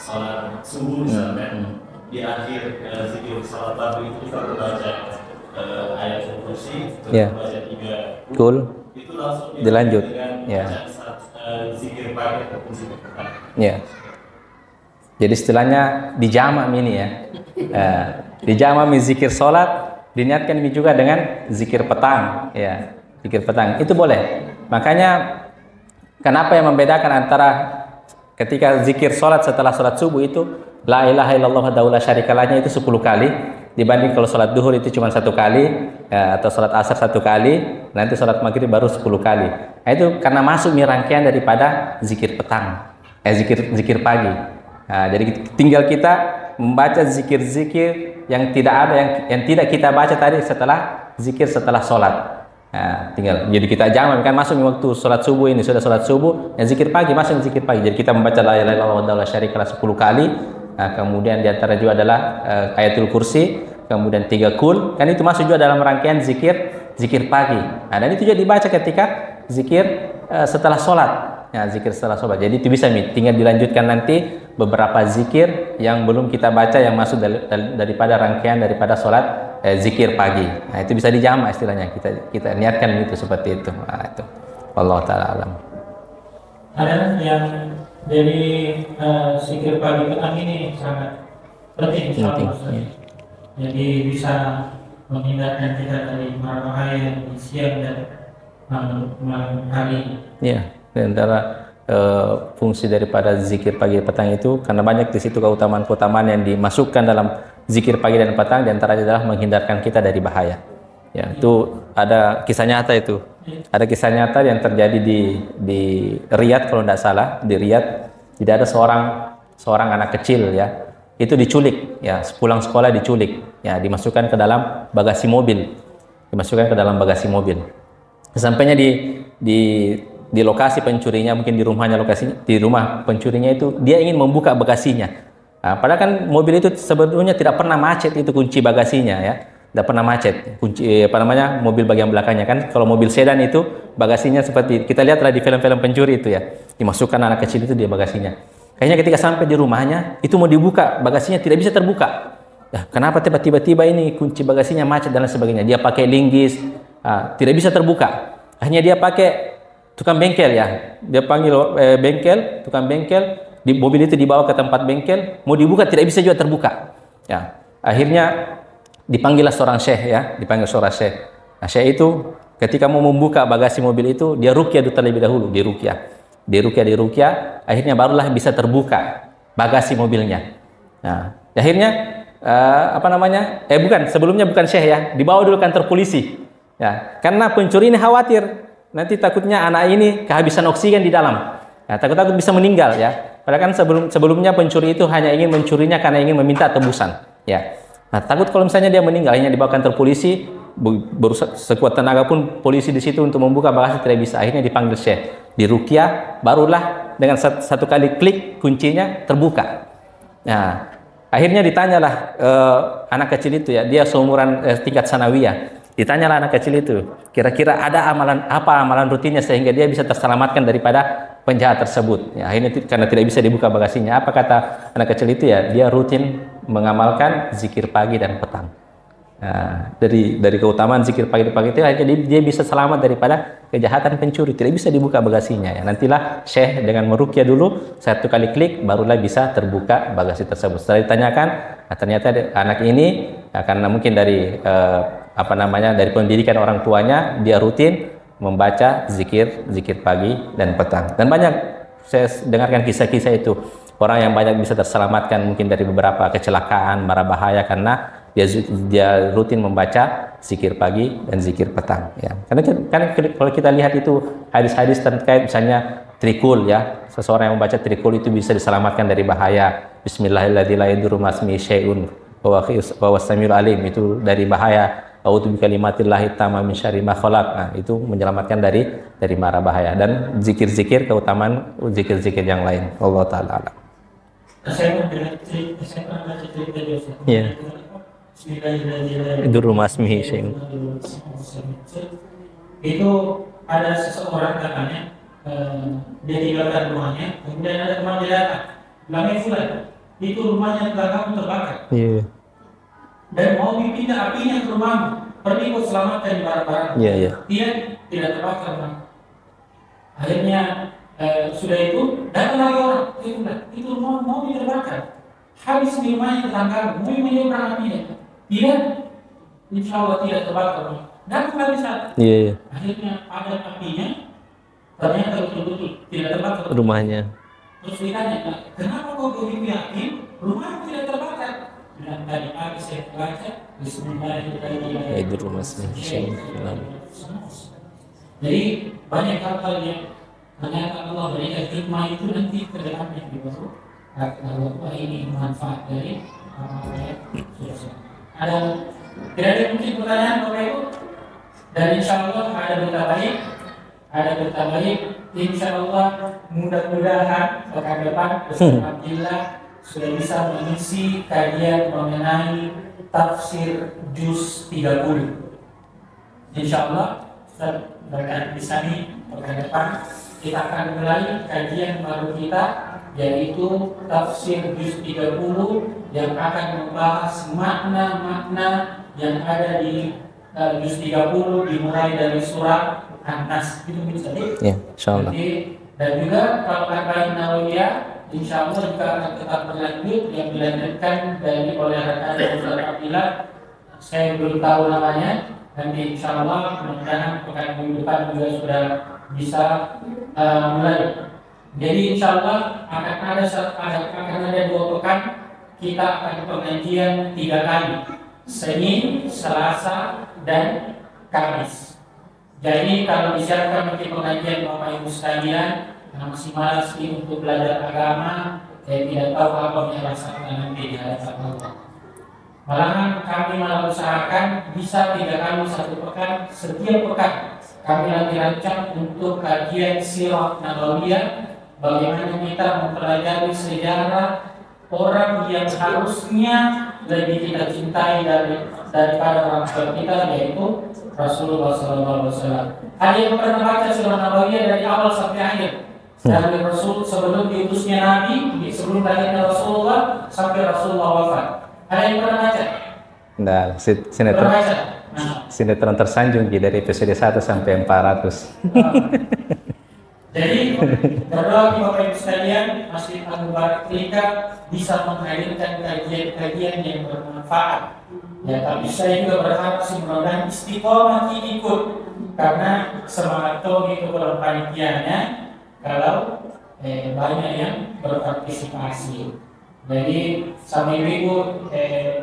sholat subuh misalnya, di akhir zikir salat pagi itu kita membaca ayat kursi, membaca 3 cool. Itu langsung dilanjut dengan zikir pagi ataupun zikir petang. Ya. Jadi istilahnya dijama ini ya. Dijama zikir salat, diniatkan ini juga dengan zikir petang ya. zikir petang itu boleh. Makanya kenapa yang membedakan antara ketika zikir sholat setelah sholat subuh itu la ilaha illallah wahdahu la syarikalahnya itu 10 kali, dibanding kalau sholat duhur itu cuma 1 kali, atau sholat asar 1 kali, nanti sholat maghrib baru 10 kali. Nah, itu karena masuk rangkaian daripada zikir petang, zikir pagi. Nah, jadi tinggal kita membaca zikir-zikir yang tidak ada, yang tidak kita baca tadi setelah zikir setelah sholat. Nah, tinggal jadi kita jamak kan masuk waktu sholat subuh ini sudah sholat subuh, yang zikir pagi masuk zikir pagi. Jadi kita membaca la ilaha illallah wahdahu la syarikalah 10 kali. Nah, kemudian diantara juga adalah ayatul kursi, kemudian 3 kul, kan itu masuk juga dalam rangkaian zikir pagi. Nah, dan itu juga dibaca ketika zikir setelah sholat. Ya, zikir setelah sholat. Jadi itu bisa tinggal dilanjutkan nanti beberapa zikir yang belum kita baca yang masuk daripada rangkaian daripada sholat zikir pagi. Nah, itu bisa dijamak istilahnya. Kita niatkan itu seperti itu. Nah, itu. Wallahu taala alam. Ada yang dari zikir pagi petang ini sangat penting, Ya. Jadi bisa menghindarkan kita dari mara bahaya di siang dan malam hari. Ya, di antara fungsi daripada zikir pagi petang itu karena banyak di situ keutamaan-keutamaan yang dimasukkan dalam zikir pagi dan petang, di antaranya adalah menghindarkan kita dari bahaya. Ya, itu ada kisah nyata itu. Ada kisah nyata yang terjadi di Riyadh kalau tidak salah, di Riyadh. Jadi ada seorang anak kecil ya, itu diculik ya, pulang sekolah diculik ya, dimasukkan ke dalam bagasi mobil. Sampainya di lokasi pencurinya, mungkin di rumahnya, di rumah pencurinya itu dia ingin membuka bagasinya. Nah, padahal kan mobil itu sebetulnya tidak pernah macet, itu kunci bagasinya ya. Tidak pernah macet, kunci mobil bagian belakangnya kan. Kalau mobil sedan itu bagasinya seperti kita lihatlah di film-film pencuri itu ya, dimasukkan anak kecil itu di bagasinya. Kayaknya ketika sampai di rumahnya itu mau dibuka bagasinya tidak bisa terbuka. Ya, kenapa tiba-tiba ini kunci bagasinya macet dan lain sebagainya. Dia pakai linggis, tidak bisa terbuka. Akhirnya dia pakai tukang bengkel ya, dia panggil tukang bengkel, di mobil itu dibawa ke tempat bengkel, mau dibuka tidak bisa juga terbuka. Ya, akhirnya dipanggillah seorang syekh ya, Nah, syekh itu ketika mau membuka bagasi mobil itu dia ruqyah terlebih dahulu, di ruqyah, akhirnya barulah bisa terbuka bagasi mobilnya. Nah, akhirnya sebelumnya bukan syekh ya, dibawa dulu kantor polisi. Ya, karena pencuri ini khawatir nanti takutnya anak ini kehabisan oksigen di dalam. Nah, takut bisa meninggal ya. Padahal kan sebelumnya pencuri itu hanya ingin mencurinya karena ingin meminta tebusan, ya. Nah, takut kalau misalnya dia meninggal, hanya dibawa kantor polisi, berusaha sekuat tenaga pun polisi di situ untuk membuka bagasi tidak bisa. Akhirnya dipanggil syekh, diruqyah, barulah dengan satu kali klik kuncinya terbuka. Nah, akhirnya ditanyalah anak kecil itu ya, dia seumuran tingkat sanawiyah. Ditanyalah anak kecil itu, kira-kira ada amalan rutinnya sehingga dia bisa terselamatkan daripada penjahat tersebut. Ya, akhirnya karena tidak bisa dibuka bagasinya, apa kata anak kecil itu ya, dia rutin mengamalkan zikir pagi dan petang. Nah, dari keutamaan zikir pagi dan petang itu akhirnya dia bisa selamat daripada kejahatan pencuri, tidak bisa dibuka bagasinya. Ya, nantilah syekh dengan meruqyah dulu, 1 kali klik barulah bisa terbuka bagasi tersebut. Setelah ditanyakan, ternyata anak ini karena mungkin dari dari pendidikan orang tuanya, dia rutin membaca zikir pagi dan petang. Dan banyak saya dengarkan kisah-kisah itu, orang yang banyak bisa terselamatkan mungkin dari beberapa kecelakaan, mara bahaya karena dia rutin membaca zikir pagi dan zikir petang ya. Karena kalau kita lihat itu hadis-hadis terkait misalnya trikul ya, seseorang yang membaca trikul itu bisa diselamatkan dari bahaya. Bismillahirrahmanirrahim, la yadurru ma'asmihi syai'un wa huwas samiul alim, itu dari bahaya. A'udzu bikalimatillahi tamma min syarri ma khalaq. Nah, itu menyelamatkan dari mara bahaya, dan zikir-zikir keutamaan zikir-zikir yang lain. Allah taala alam. Saya pernah baca cerita Yosef. Iya. Yadurru ma'asmihi syai'un. Itu ada seseorang katanya dia tinggalkan rumahnya, kemudian ada teman dia datang, bilangnya Fulan, itu rumahnya belakang terbakar. Iya. Dan mau dipindah apinya ke rumahmu, pergi kau selamatkan barang-barang. Iya. Tidak terbakar, Bang. Akhirnya sudah itu datang lagi orang, itu rumah mau terbakar, habis di rumahnya tetangga, mau menyeberang apinya. Tidak, insya Allah tidak terbakar, Bang. dan kembali saat Iya. akhirnya padam apinya, ternyata betul-betul tidak terbakar Rumahnya. Terus ditanya, kenapa kau begitu yakin rumahku tidak terbakar? Dan tadi pagi saya baca Bismillahirrahmanirrahim. Jadi banyak hal yang ternyata Allah berikan hikmah itu nanti ke depannya gitu. Kalau ini manfaat dari ada tidak ada mungkin pertanyaan Bapak Ibu, dan insya Allah ada berita baik, insya Allah mudah-mudahan pekan depan Alhamdulillah sudah bisa mengisi kajian mengenai tafsir juz 30. Insya Allah berkat di sini pekan depan kita akan mulai kajian baru kita, yaitu tafsir juz 30 yang akan membahas makna-makna yang ada di juz 30 dimulai dari surah An-Nas. Itu bisa ya, insyaallah. Dan juga kalau Arba'in Nawawiyah insyaallah juga akan tetap berlanjut, yang dilanjutkan dari oleh rekan Ustaz Abdillah. Saya belum tahu namanya. Nanti insyaallah mudah-mudahan pekan minggu depan juga sudah bisa mulai. Jadi insyaallah akan ada 2 pekan kita akan pengajian 3 kali, Senin, Selasa, dan Kamis. Jadi kalau disiapkan mungkin pengajian Bapak Ibu sekalian yang masih malas untuk belajar agama, saya tidak tahu apa yang rasakan nanti di hadapan Allah. Malahan kami malah usahakan bisa 3 kali 1 pekan, setiap pekan kami lagi rancang untuk kajian sirah nabawiyah, bagaimana kita mempelajari sejarah orang yang harusnya lebih kita cintai daripada orang tua kita, yaitu Rasulullah SAW. Ada yang pernah baca surah Nabawiyah dari awal sampai akhir, dari Rasul sebelum diutusnya Nabi, sebelum lahirnya Rasulullah sampai Rasulullah wafat. Ada yang pernah baca? Nah, sinetron tersanjung dari episode 1 sampai 400. Jadi berdoa Bapak Ibu sekalian, Masjid Al-Mubarak Telika bisa menghadirkan kajian-kajian yang bermanfaat. Ya, tapi saya juga berharap mudah-mudahan istiqomah ikut, karena semangat itu dalam panitianya kalau banyak yang berpartisipasi. Jadi sama ibu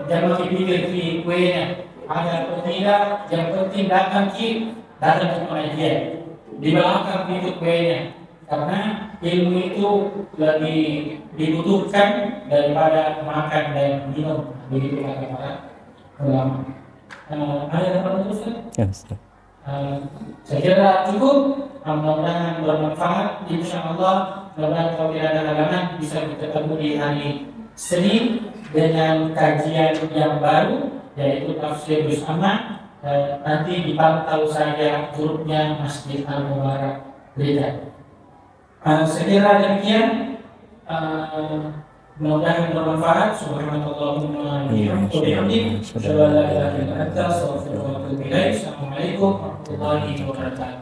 jangan dipikir kuenya ada atau tidak, yang penting datang ke pengajian. Di belakang ikut kuenya, karena ilmu itu lebih dibutuhkan daripada makan dan minum, begitu kata para ulama. Ada apa lagi? Saya kira cukup. Mudah-mudahan bermanfaat. Insyaallah mudah-mudahan kalau tidak ada halangan bisa kita ketemu di hari Senin dengan kajian yang baru, yaitu tafsir juz Amma. Nanti dipantau saja grupnya Masjid Al-Mubarak Telika. Saya kira demikian. Mudah-mudahan bermanfaat. Subhanallahumma wa bihamdihi, asyhadu an la ilaha illa anta, astaghfiruka wa atubu ilaik. Assalamualaikum warahmatullahi wabarakatuh.